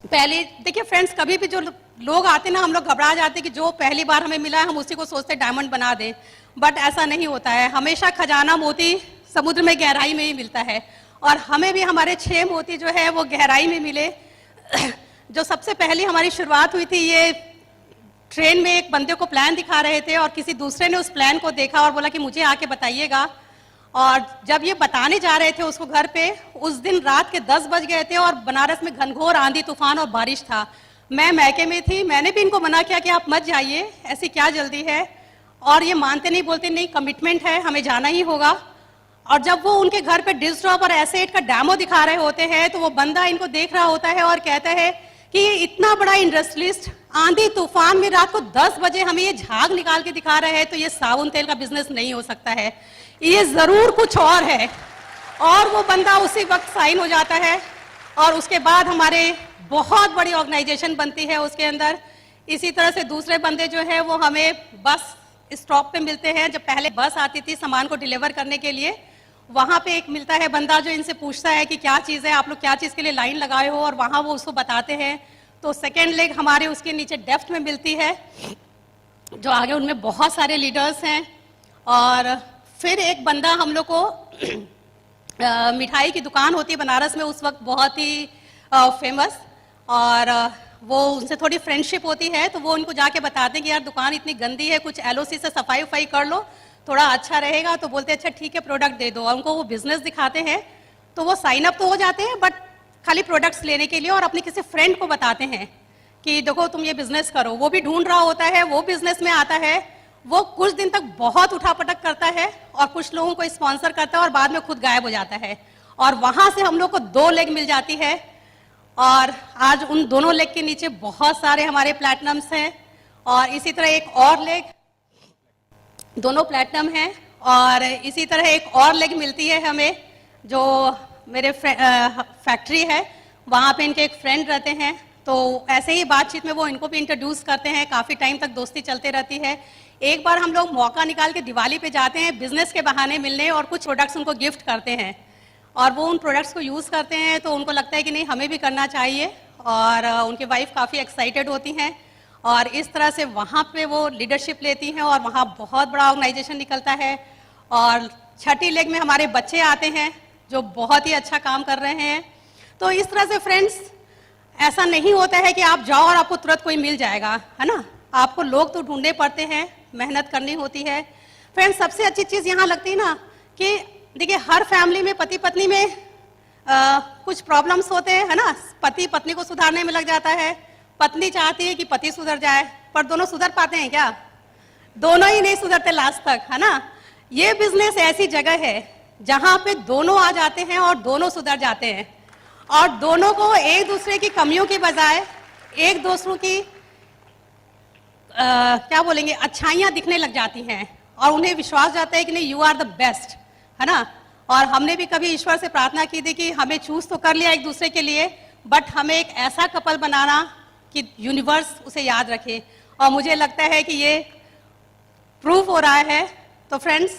पहले देखिए फ्रेंड्स, कभी भी जो लोग आते ना, हम लोग घबरा जाते कि जो पहली बार हमें मिला है हम उसी को सोचते डायमंड बना दें, बट ऐसा नहीं होता है। हमेशा खजाना मोती समुद्र में गहराई में ही मिलता है, और हमें भी हमारे 6 मोती जो है वो गहराई में मिले। जो सबसे पहली हमारी शुरुआत हुई थी, ये ट्रेन में एक बंदे को प्लान दिखा रहे थे और किसी दूसरे ने उस प्लान को देखा और बोला कि मुझे आके बताइएगा। और जब ये बताने जा रहे थे उसको घर पे, उस दिन रात के 10 बज गए थे और बनारस में घनघोर आंधी तूफान और बारिश था। मैं मैके में थी, मैंने भी इनको मना किया कि आप मत जाइए, ऐसी क्या जल्दी है। और ये मानते नहीं, बोलते नहीं, कमिटमेंट है, हमें जाना ही होगा। और जब वो उनके घर पे डिस्क ड्रॉप और एसेट का डेमो दिखा रहे होते हैं, तो वो बंदा इनको देख रहा होता है और कहता है कि ये इतना बड़ा इंडस्ट्रियलिस्ट आंधी तूफान में रात को 10 बजे हमें ये झाग निकाल के दिखा रहे हैं, तो ये साबुन तेल का बिजनेस नहीं हो सकता है, ये जरूर कुछ और है। और वो बंदा उसी वक्त साइन हो जाता है, और उसके बाद हमारे बहुत बड़ी ऑर्गेनाइजेशन बनती है उसके अंदर। इसी तरह से दूसरे बंदे जो है वो हमें बस स्टॉप पे मिलते हैं। जब पहले बस आती थी सामान को डिलीवर करने के लिए, वहां पे एक मिलता है बंदा जो इनसे पूछता है कि क्या चीज़ है, आप लोग क्या चीज़ के लिए लाइन लगाए हो, और वहां वो उसको बताते हैं। तो सेकेंड लेग हमारे उसके नीचे डेफ्ट में मिलती है, जो आगे उनमें बहुत सारे लीडर्स हैं। और फिर एक बंदा हम लोग को मिठाई की दुकान होती है बनारस में उस वक्त बहुत ही फेमस, और वो उनसे थोड़ी फ्रेंडशिप होती है, तो वो उनको जाके बताते हैं कि यार दुकान इतनी गंदी है, कुछ एलओसी से सफाई वफाई कर लो, थोड़ा अच्छा रहेगा। तो बोलते हैं अच्छा ठीक है, प्रोडक्ट दे दो। और उनको वो बिजनेस दिखाते हैं, तो वो साइन अप तो हो जाते हैं, बट खाली प्रोडक्ट्स लेने के लिए, और अपने किसी फ्रेंड को बताते हैं कि देखो तुम ये बिजनेस करो। वो भी ढूंढ रहा होता है, वो बिजनेस में आता है, वो कुछ दिन तक बहुत उठापटक करता है और कुछ लोगों को स्पॉन्सर करता है और बाद में खुद गायब हो जाता है। और वहां से हम लोग को 2 लेग मिल जाती है, और आज उन दोनों लेग के नीचे बहुत सारे हमारे प्लैटिनम्स हैं। और इसी तरह एक और लेग, दोनों प्लैटिनम हैं। और इसी तरह एक और लेग मिलती है हमें, जो मेरे फैक्ट्री है, वहाँ पे इनके एक फ्रेंड रहते हैं, तो ऐसे ही बातचीत में वो इनको भी इंट्रोड्यूस करते हैं, काफ़ी टाइम तक दोस्ती चलते रहती है। एक बार हम लोग मौका निकाल के दिवाली पे जाते हैं बिजनेस के बहाने मिलने, और कुछ प्रोडक्ट्स उनको गिफ्ट करते हैं, और वो उन प्रोडक्ट्स को यूज़ करते हैं, तो उनको लगता है कि नहीं हमें भी करना चाहिए, और उनकी वाइफ काफ़ी एक्साइटेड होती हैं। और इस तरह से वहाँ पे वो लीडरशिप लेती हैं, और वहाँ बहुत बड़ा ऑर्गेनाइजेशन निकलता है। और छठी लेग में हमारे बच्चे आते हैं जो बहुत ही अच्छा काम कर रहे हैं। तो इस तरह से फ्रेंड्स, ऐसा नहीं होता है कि आप जाओ और आपको तुरंत कोई मिल जाएगा, है ना। आपको लोग तो ढूंढने पड़ते हैं, मेहनत करनी होती है। फ्रेंड्स, सबसे अच्छी चीज़ यहाँ लगती है ना कि देखिए हर फैमिली में पति पत्नी में कुछ प्रॉब्लम्स होते हैं, है ना। पति पत्नी को सुधारने में लग जाता है, पत्नी चाहती है कि पति सुधर जाए, पर दोनों सुधर पाते हैं क्या? दोनों ही नहीं सुधरते लास्ट तक, है ना। ये बिजनेस ऐसी जगह है जहां पे दोनों आ जाते हैं और दोनों सुधर जाते हैं, और दोनों को एक दूसरे की कमियों की बजाय एक दूसरों की क्या बोलेंगे, अच्छाइयाँ दिखने लग जाती हैं और उन्हें विश्वास जाता है कि नहीं, यू आर द बेस्ट, है ना। और हमने भी कभी ईश्वर से प्रार्थना की थी कि हमें चूज तो कर लिया एक दूसरे के लिए, बट हमें एक ऐसा कपल बनाना कि यूनिवर्स उसे याद रखे, और मुझे लगता है कि ये प्रूफ हो रहा है। तो फ्रेंड्स,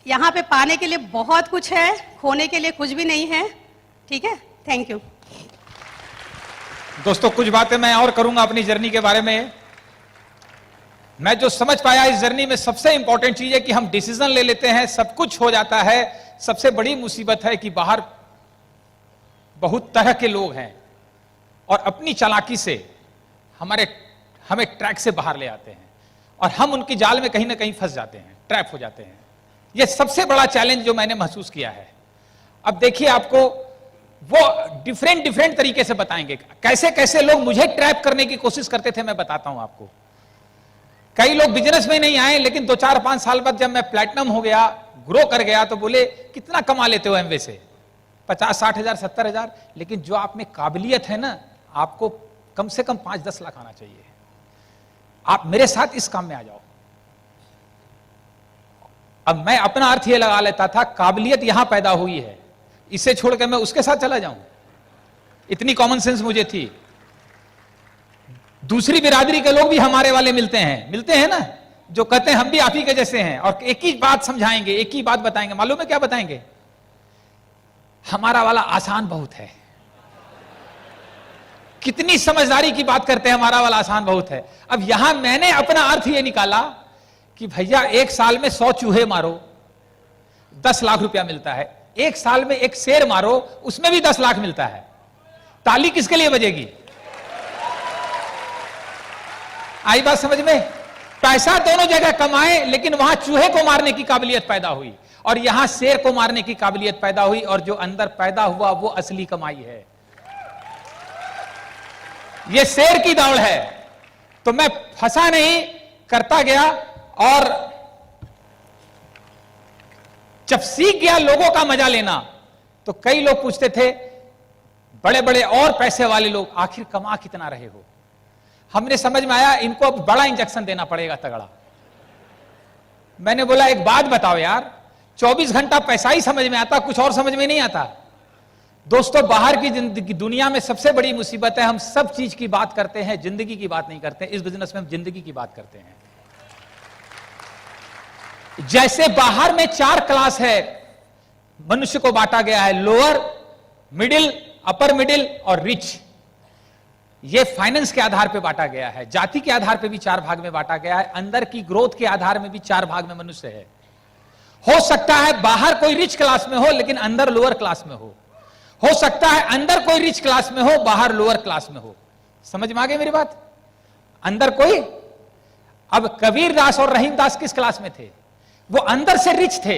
यहाँ पे पाने के लिए बहुत कुछ है, खोने के लिए कुछ भी नहीं है, ठीक है। Thank you. दोस्तों, कुछ बातें मैं और करूंगा अपनी जर्नी के बारे में। मैं जो समझ पाया इस जर्नी में, सबसे इंपॉर्टेंट चीज है कि हम डिसीजन ले लेते हैं, सब कुछ हो जाता है। सबसे बड़ी मुसीबत है कि बाहर बहुत तरह के लोग हैं और अपनी चालाकी से हमें ट्रैक से बाहर ले आते हैं और हम उनकी जाल में कहीं ना कहीं फंस जाते हैं, ट्रैप हो जाते हैं। यह सबसे बड़ा चैलेंज जो मैंने महसूस किया है। अब देखिए, आपको वो डिफरेंट तरीके से बताएंगे कैसे कैसे लोग मुझे ट्रैप करने की कोशिश करते थे। मैं बताता हूं आपको। कई लोग बिजनेस में नहीं आए, लेकिन 2-4-5 साल बाद जब मैं प्लैटिनम हो गया, ग्रो कर गया, तो बोले कितना कमा लेते हो एमवे से? 50-60 हजार, 70 हजार। लेकिन जो आप में काबिलियत है ना, आपको कम से कम 5-10 लाख आना चाहिए। आप मेरे साथ इस काम में आ जाओ। अब मैं अपना अर्थ यह लगा लेता था, काबिलियत यहां पैदा हुई है, इसे छोड़कर मैं उसके साथ चला जाऊं, इतनी कॉमन सेंस मुझे थी। दूसरी बिरादरी के लोग भी हमारे वाले मिलते हैं ना, जो कहते हैं हम भी आप ही के जैसे हैं, और एक ही बात समझाएंगे, एक ही बात बताएंगे। मालूम है क्या बताएंगे? हमारा वाला आसान बहुत है। कितनी समझदारी की बात करते हैं, हमारा वाला आसान बहुत है। अब यहां मैंने अपना अर्थ यह निकाला कि भैया, एक साल में 100 चूहे मारो, 10 लाख रुपया मिलता है। एक साल में एक शेर मारो, उसमें भी 10 लाख मिलता है। ताली किसके लिए बजेगी? आई बात समझ में? पैसा दोनों जगह कमाए, लेकिन वहां चूहे को मारने की काबिलियत पैदा हुई और यहां शेर को मारने की काबिलियत पैदा हुई, और जो अंदर पैदा हुआ वो असली कमाई है। ये शेर की दौड़ है। तो मैं फंसा नहीं, करता गया, और जब सीख गया लोगों का मजा लेना, तो कई लोग पूछते थे, बड़े बड़े और पैसे वाले लोग, आखिर कमा कितना रहे हो? हमने समझ में आया इनको अब बड़ा इंजेक्शन देना पड़ेगा, तगड़ा। मैंने बोला, एक बात बताओ यार, 24 घंटा पैसा ही समझ में आता, कुछ और समझ में नहीं आता। दोस्तों, बाहर की जिंदगी, दुनिया में सबसे बड़ी मुसीबत है, हम सब चीज की बात करते हैं, जिंदगी की बात नहीं करते। इस बिजनेस में हम जिंदगी की बात करते हैं। जैसे बाहर में 4 क्लास है, मनुष्य को बांटा गया है, लोअर, मिडिल, अपर मिडिल और रिच। यह फाइनेंस के आधार पर बांटा गया है। जाति के आधार पर भी 4 भाग में बांटा गया है। अंदर की ग्रोथ के आधार में भी 4 भाग में मनुष्य है। हो सकता है बाहर कोई रिच क्लास में हो, लेकिन अंदर लोअर क्लास में हो सकता है अंदर कोई रिच क्लास में हो, बाहर लोअर क्लास में हो। समझ में आ गई मेरी बात? अंदर कोई, अब कबीर दास और रहीम दास किस क्लास में थे? वो अंदर से रिच थे।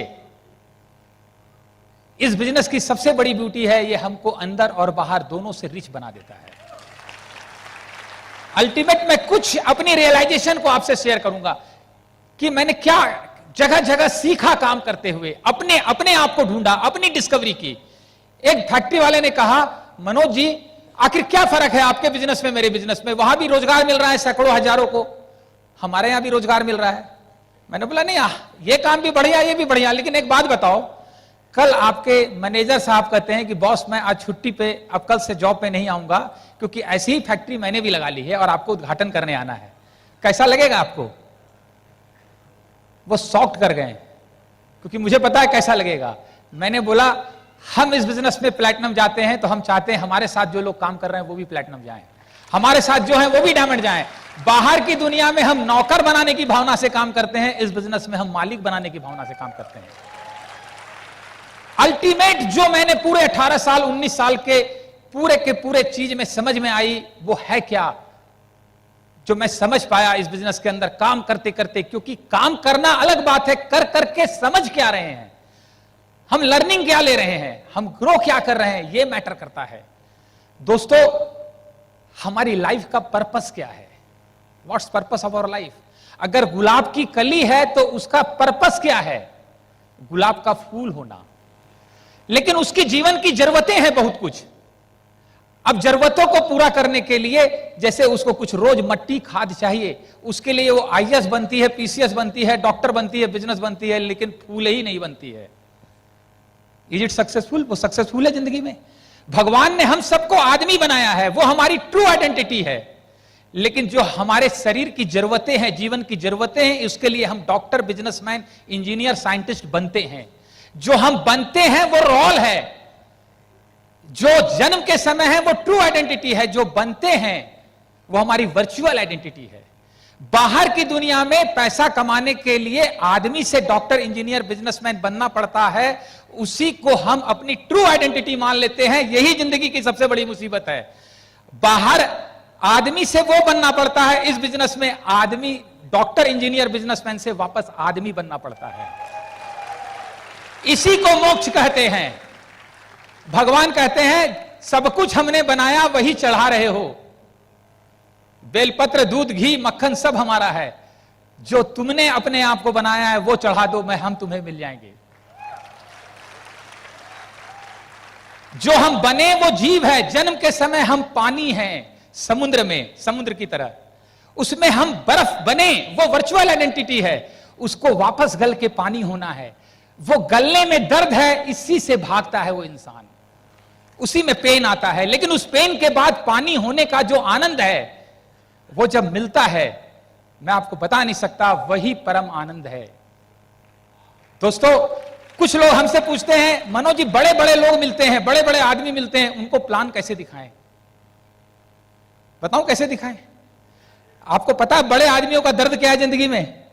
इस बिजनेस की सबसे बड़ी ब्यूटी है, ये हमको अंदर और बाहर दोनों से रिच बना देता है। अल्टीमेट में कुछ अपनी रियलाइजेशन को आपसे शेयर करूंगा कि मैंने क्या जगह जगह सीखा काम करते हुए, अपने आप को ढूंढा, अपनी डिस्कवरी की। एक फैक्ट्री वाले ने कहा, मनोज जी, आखिर क्या फर्क है आपके बिजनेस में मेरे बिजनेस में? वहां भी रोजगार मिल रहा है सैकड़ों हजारों को, हमारे यहां भी रोजगार मिल रहा है। मैंने बोला, नहीं, ये काम भी बढ़िया, ये भी बढ़िया, लेकिन एक बात बताओ, कल आपके मैनेजर साहब कहते हैं कि बॉस मैं आज छुट्टी पे, अब कल से जॉब पे नहीं आऊंगा, क्योंकि ऐसी ही फैक्ट्री मैंने भी लगा ली है और आपको उद्घाटन करने आना है। कैसा लगेगा आपको? वो शॉक्ड कर गए, क्योंकि मुझे पता है कैसा लगेगा। मैंने बोला, हम इस बिजनेस में प्लैटिनम जाते हैं तो हम चाहते हैं हमारे साथ जो लोग काम कर रहे हैं वो भी प्लैटिनम जाएं, हमारे साथ जो है वो भी डायमंड जाएं। बाहर की दुनिया में हम नौकर बनाने की भावना से काम करते हैं, इस बिजनेस में हम मालिक बनाने की भावना से काम करते हैं। अल्टीमेट जो मैंने पूरे 18 साल 19 साल के पूरे चीज में समझ में आई, वो है क्या, जो मैं समझ पाया इस बिजनेस के अंदर काम करते करते। क्योंकि काम करना अलग बात है, कर करके समझ क्या रहे हैं हम, लर्निंग क्या ले रहे हैं हम, ग्रो क्या कर रहे हैं, ये मैटर करता है। दोस्तों, हमारी लाइफ का पर्पस क्या है? What's purpose of our life? अगर गुलाब की कली है तो उसका पर्पस क्या है? गुलाब का फूल होना। लेकिन उसकी जीवन की जरूरतें हैं बहुत कुछ। अब जरूरतों को पूरा करने के लिए जैसे उसको कुछ रोज मट्टी खाद चाहिए, उसके लिए वो आईएएस बनती है, पीसीएस बनती है, डॉक्टर बनती है, बिजनेस बनती है, लेकिन फूल ही नहीं बनती है। Is it successful? वो सक्सेसफुल है जिंदगी में। भगवान ने हम सबको आदमी बनाया है, वो हमारी ट्रू आइडेंटिटी है, लेकिन जो हमारे शरीर की जरूरतें हैं, जीवन की जरूरतें हैं, उसके लिए हम डॉक्टर, बिजनेसमैन, इंजीनियर, साइंटिस्ट बनते हैं। जो हम बनते हैं वो रोल है, जो जन्म के समय है वो ट्रू आइडेंटिटी है, जो बनते हैं वो हमारी वर्चुअल आइडेंटिटी है। बाहर की दुनिया में पैसा कमाने के लिए आदमी से डॉक्टर, इंजीनियर, बिजनेसमैन बनना पड़ता है, उसी को हम अपनी ट्रू आइडेंटिटी मान लेते हैं। यही जिंदगी की सबसे बड़ी मुसीबत है। बाहर आदमी से वो बनना पड़ता है, इस बिजनेस में आदमी डॉक्टर, इंजीनियर, बिजनेसमैन से वापस आदमी बनना पड़ता है। इसी को मोक्ष कहते हैं। भगवान कहते हैं सब कुछ हमने बनाया, वही चढ़ा रहे हो। बेलपत्र, दूध, घी, मक्खन सब हमारा है। जो तुमने अपने आप को बनाया है वो चढ़ा दो, हम तुम्हें मिल जाएंगे। जो हम बने वो जीव है। जन्म के समय हम पानी हैं, समुद्र में, समुद्र की तरह। उसमें हम बर्फ बने, वो वर्चुअल आइडेंटिटी है। उसको वापस गल के पानी होना है। वो गलने में दर्द है, इसी से भागता है वो इंसान, उसी में पेन आता है। लेकिन उस पेन के बाद पानी होने का जो आनंद है वो जब मिलता है, मैं आपको बता नहीं सकता, वही परम आनंद है। दोस्तों, कुछ लोग हमसे पूछते हैं, मनोज जी बड़े बड़े लोग मिलते हैं, बड़े बड़े आदमी मिलते हैं, उनको प्लान कैसे दिखाएं? बताऊं कैसे दिखाएं? आपको पता है बड़े आदमियों का दर्द क्या है जिंदगी में?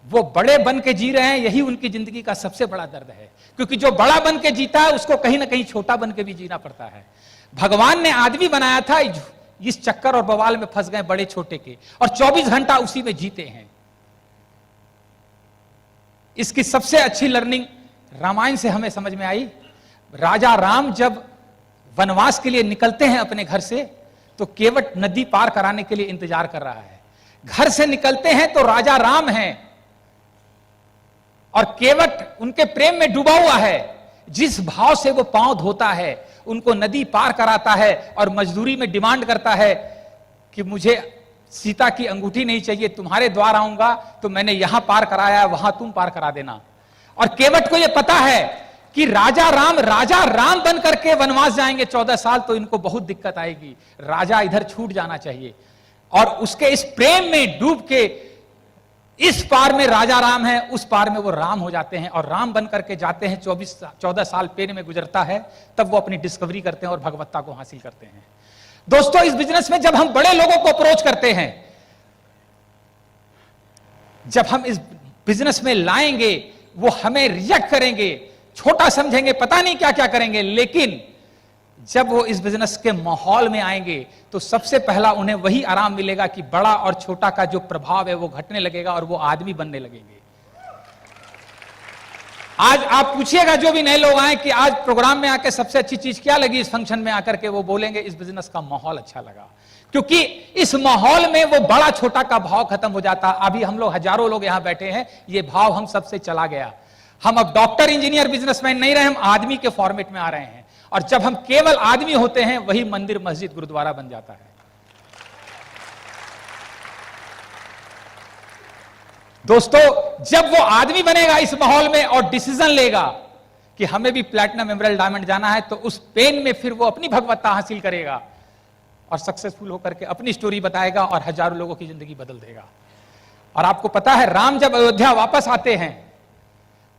वो बड़े बन के जी रहे हैं, यही उनकी जिंदगी का सबसे बड़ा दर्द है। क्योंकि जो बड़ा बन के जीता है उसको कहीं ना कहीं छोटा बन के भी जीना पड़ता है। भगवान ने आदमी बनाया था, इस चक्कर और बवाल में फंस गए बड़े छोटे के, और 24 घंटा उसी में जीते हैं। इसकी सबसे अच्छी लर्निंग रामायण से हमें समझ में आई। राजा राम जब वनवास के लिए निकलते हैं अपने घर से, तो केवट नदी पार कराने के लिए इंतजार कर रहा है। घर से निकलते हैं तो राजा राम हैं और केवट उनके प्रेम में डूबा हुआ है। जिस भाव से वो पांव धोता है, उनको नदी पार कराता है और मजदूरी में डिमांड करता है कि मुझे सीता की अंगूठी नहीं चाहिए, तुम्हारे द्वार आऊंगा तो मैंने यहां पार कराया, वहां तुम पार करा देना। और केवट को यह पता है कि राजा राम बन करके वनवास जाएंगे 14 साल, तो इनको बहुत दिक्कत आएगी, राजा इधर छूट जाना चाहिए। और उसके इस प्रेम में डूब के इस पार में राजा राम है, उस पार में वो राम हो जाते हैं और राम बन करके जाते हैं। 14 साल पेन में गुजरता है, तब वो अपनी डिस्कवरी करते हैं और भगवत्ता को हासिल करते हैं। दोस्तों, इस बिजनेस में जब हम बड़े लोगों को अप्रोच करते हैं, जब हम इस बिजनेस में लाएंगे, वो हमें रिजेक्ट करेंगे, छोटा समझेंगे, पता नहीं क्या क्या करेंगे। लेकिन जब वो इस बिजनेस के माहौल में आएंगे तो सबसे पहला उन्हें वही आराम मिलेगा कि बड़ा और छोटा का जो प्रभाव है वो घटने लगेगा और वो आदमी बनने लगेंगे। आज आप पूछिएगा जो भी नए लोग आए कि आज प्रोग्राम में आकर सबसे अच्छी चीज क्या लगी इस फंक्शन में आकर के, वो बोलेंगे इस बिजनेस का माहौल अच्छा लगा। क्योंकि इस माहौल में वो बड़ा छोटा का भाव खत्म हो जाता। अभी हम लोग हजारों लोग यहां बैठे हैं, ये भाव हम सबसे चला गया। हम अब डॉक्टर, इंजीनियर, बिजनेसमैन नहीं रहे, हम आदमी के फॉर्मेट में आ रहे हैं। और जब हम केवल आदमी होते हैं, वही मंदिर, मस्जिद, गुरुद्वारा बन जाता है। दोस्तों, जब वो आदमी बनेगा इस माहौल में और डिसीजन लेगा कि हमें भी प्लैटिनम, एमराल्ड, डायमंड जाना है, तो उस पेन में फिर वो अपनी भगवत्ता हासिल करेगा और सक्सेसफुल होकर के अपनी स्टोरी बताएगा और हजारों लोगों की जिंदगी बदल देगा। और आपको पता है, राम जब अयोध्या वापस आते हैं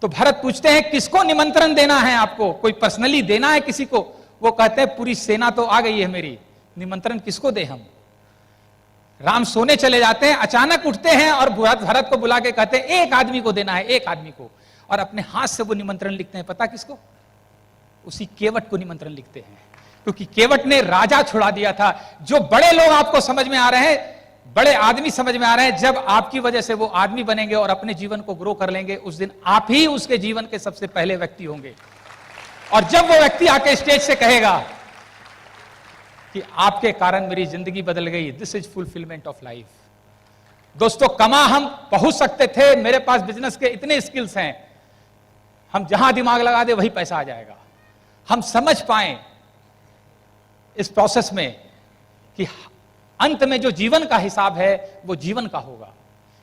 तो भरत पूछते हैं किसको निमंत्रण देना है आपको, कोई पर्सनली देना है किसी को? वो कहते हैं पूरी सेना तो आ गई है मेरी, निमंत्रण किसको दे हम? राम सोने चले जाते हैं, अचानक उठते हैं और भरत को बुला के कहते हैं एक आदमी को देना है, एक आदमी को। और अपने हाथ से वो निमंत्रण लिखते हैं, पता किसको? उसी केवट को निमंत्रण लिखते हैं, क्योंकि केवट ने राजा छुड़ा दिया था। जो बड़े लोग आपको समझ में आ रहे हैं, बड़े आदमी समझ में आ रहे हैं, जब आपकी वजह से वो आदमी बनेंगे और अपने जीवन को ग्रो कर लेंगे, उस दिन आप ही उसके जीवन के सबसे पहले व्यक्ति होंगे। और जब वो व्यक्ति आके स्टेज से कहेगा कि आपके कारण मेरी जिंदगी बदल गई, this is fulfilment of life. दोस्तों, कमा हम पहुंच सकते थे, मेरे पास बिजनेस के इतने स्किल्स हैं, हम जहां दिमाग लगा दे वही पैसा आ जाएगा। हम समझ पाए इस प्रोसेस में कि अंत में जो जीवन का हिसाब है वो जीवन का होगा।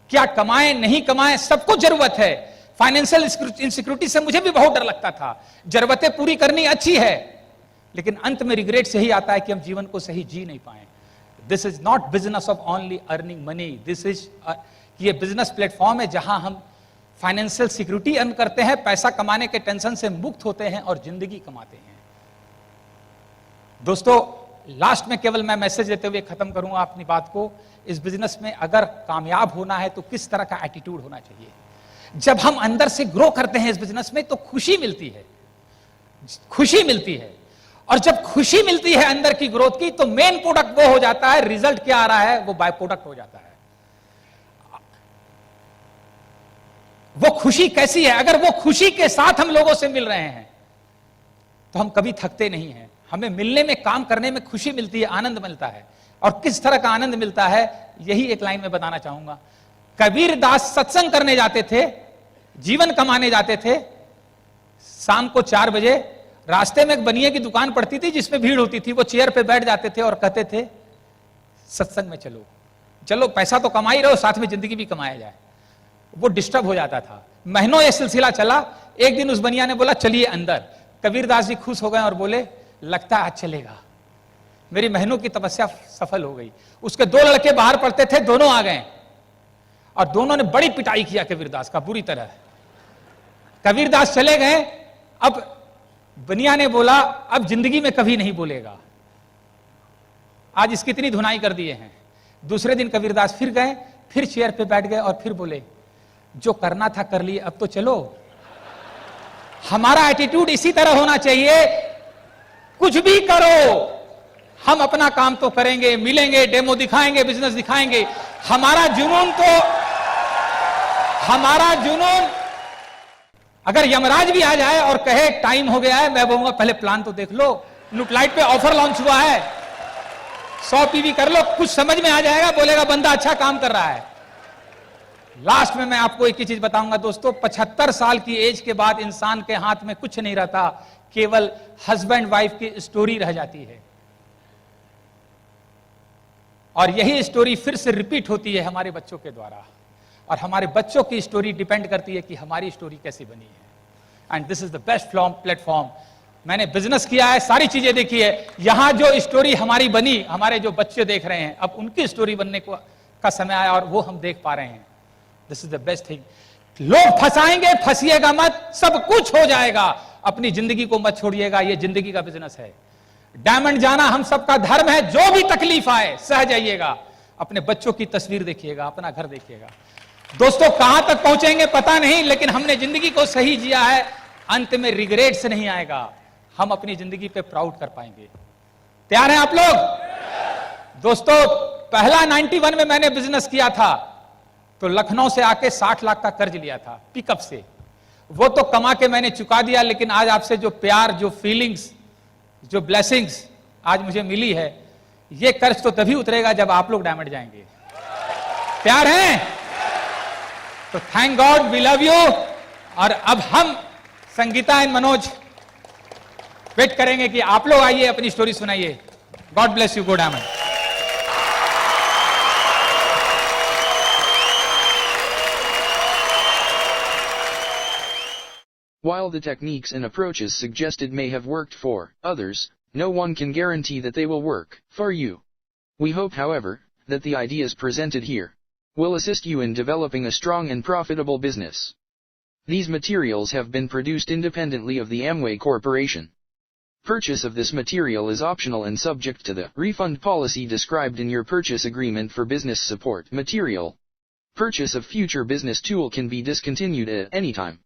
क्या कमाएं नहीं कमाएं, सबको जरूरत है। फाइनेंशियल इनसिक्योरिटी से मुझे भी बहुत डर लगता था। जरूरतें पूरी करनी अच्छी है, लेकिन अंत में रिग्रेट से ही आता है कि हम जीवन को सही जी नहीं पाए। This is not business of only earning money, this is ये बिजनेस प्लेटफॉर्म है जहां हम फाइनेंशियल सिक्योरिटी अर्न करते हैं, पैसा कमाने के टेंशन से मुक्त होते हैं और जिंदगी कमाते हैं। दोस्तों, लास्ट में केवल मैं मैसेज देते हुए खत्म करूंगा अपनी बात को। इस बिजनेस में अगर कामयाब होना है तो किस तरह का एटीट्यूड होना चाहिए। जब हम अंदर से ग्रो करते हैं इस बिजनेस में तो खुशी मिलती है, खुशी मिलती है। और जब खुशी मिलती है अंदर की ग्रोथ की, तो मेन प्रोडक्ट वो हो जाता है, रिजल्ट क्या आ रहा है वो बाय प्रोडक्ट हो जाता है। वो खुशी कैसी है? अगर वो खुशी के साथ हम लोगों से मिल रहे हैं तो हम कभी थकते नहीं हैं। हमें मिलने में, काम करने में खुशी मिलती है, आनंद मिलता है। और किस तरह का आनंद मिलता है, यही एक लाइन में बताना चाहूंगा। कबीर दास सत्संग करने जाते थे, जीवन कमाने जाते थे। शाम को 4 बजे रास्ते में एक बनिए की दुकान पड़ती थी जिसमें भीड़ होती थी। वो चेयर पे बैठ जाते थे और कहते थे सत्संग में चलो, चलो पैसा तो कमा ही रहो, साथ में जिंदगी भी कमाया जाए। वो डिस्टर्ब हो जाता था। महीनों ये सिलसिला चला। एक दिन उस बनिया ने बोला चलिए अंदर। कबीरदास जी खुश हो गए और बोले लगता है आज चलेगा, मेरी महीनों की तपस्या सफल हो गई। उसके 2 लड़के बाहर पढ़ते थे, दोनों आ गए और दोनों ने बड़ी पिटाई किया कबीरदास का, बुरी तरह। कबीरदास चले गए। अब बनिया ने बोला अब जिंदगी में कभी नहीं बोलेगा, आज इसकी इतनी धुनाई कर दिए हैं। दूसरे दिन कबीरदास फिर गए, फिर चेयर पे बैठ गए और फिर बोले जो करना था कर लिए, अब तो चलो। हमारा एटीट्यूड इसी तरह होना चाहिए, कुछ भी करो हम अपना काम तो करेंगे, मिलेंगे, डेमो दिखाएंगे, बिजनेस दिखाएंगे। हमारा जुनून अगर यमराज भी आ जाए और कहे टाइम हो गया है, मैं बोलूंगा पहले प्लान तो देख लो, न्यूक्लाइड पे ऑफर लॉन्च हुआ है, 100 पीवी कर लो, कुछ समझ में आ जाएगा, बोलेगा बंदा अच्छा काम कर रहा है। लास्ट में मैं आपको एक ही चीज बताऊंगा दोस्तों, 75 साल की एज के बाद इंसान के हाथ में कुछ नहीं रहता, केवल हस्बैंड वाइफ की स्टोरी रह जाती है। और यही स्टोरी फिर से रिपीट होती है हमारे बच्चों के द्वारा, और हमारे बच्चों की स्टोरी डिपेंड करती है कि हमारी स्टोरी कैसी बनी है। And this is the best platform. मैंने बिजनेस किया है, सारी चीजें देखी है, यहां जो स्टोरी हमारी बनी, हमारे जो बच्चे देख रहे हैं, अब उनकी स्टोरी बनने का समय आया और वो हम देख पा रहे हैं। This is the best thing. लोग फंसाएंगे, फंसिएगा मत, सब कुछ हो जाएगा। अपनी जिंदगी को मत छोड़िएगा, ये जिंदगी का बिजनेस है। डायमंड जाना हम सबका धर्म है, जो भी तकलीफ आए सह जाइएगा। अपने बच्चों की तस्वीर देखिएगा, अपना घर देखिएगा। दोस्तों कहां तक पहुंचेंगे पता नहीं, लेकिन हमने जिंदगी को सही जिया है, अंत में रिग्रेट्स नहीं आएगा, हम अपनी जिंदगी पे प्राउड कर पाएंगे। तैयार हैं आप लोग? दोस्तों पहला 91 में मैंने बिजनेस किया था, तो लखनऊ से आके 60 लाख का कर्ज लिया था पिकअप से। वो तो कमा के मैंने चुका दिया, लेकिन आज आपसे जो प्यार, जो फीलिंग्स, जो ब्लेसिंग्स आज मुझे मिली है, ये कर्ज तो तभी उतरेगा जब आप लोग डायमंड जाएंगे। प्यार है तो thank God, we love you. और अब हम संगीता एंड मनोज वेट करेंगे कि आप लोग आइए, अपनी स्टोरी सुनाइए। God bless you, go diamond. While the techniques and approaches suggested may have worked for others, no one can guarantee that they will work for you. We hope, however, that the ideas presented here will assist you in developing a strong and profitable business. These materials have been produced independently of the Amway Corporation. Purchase of this material is optional and subject to the refund policy described in your purchase agreement for business support material. Purchase of future business tool can be discontinued at any time.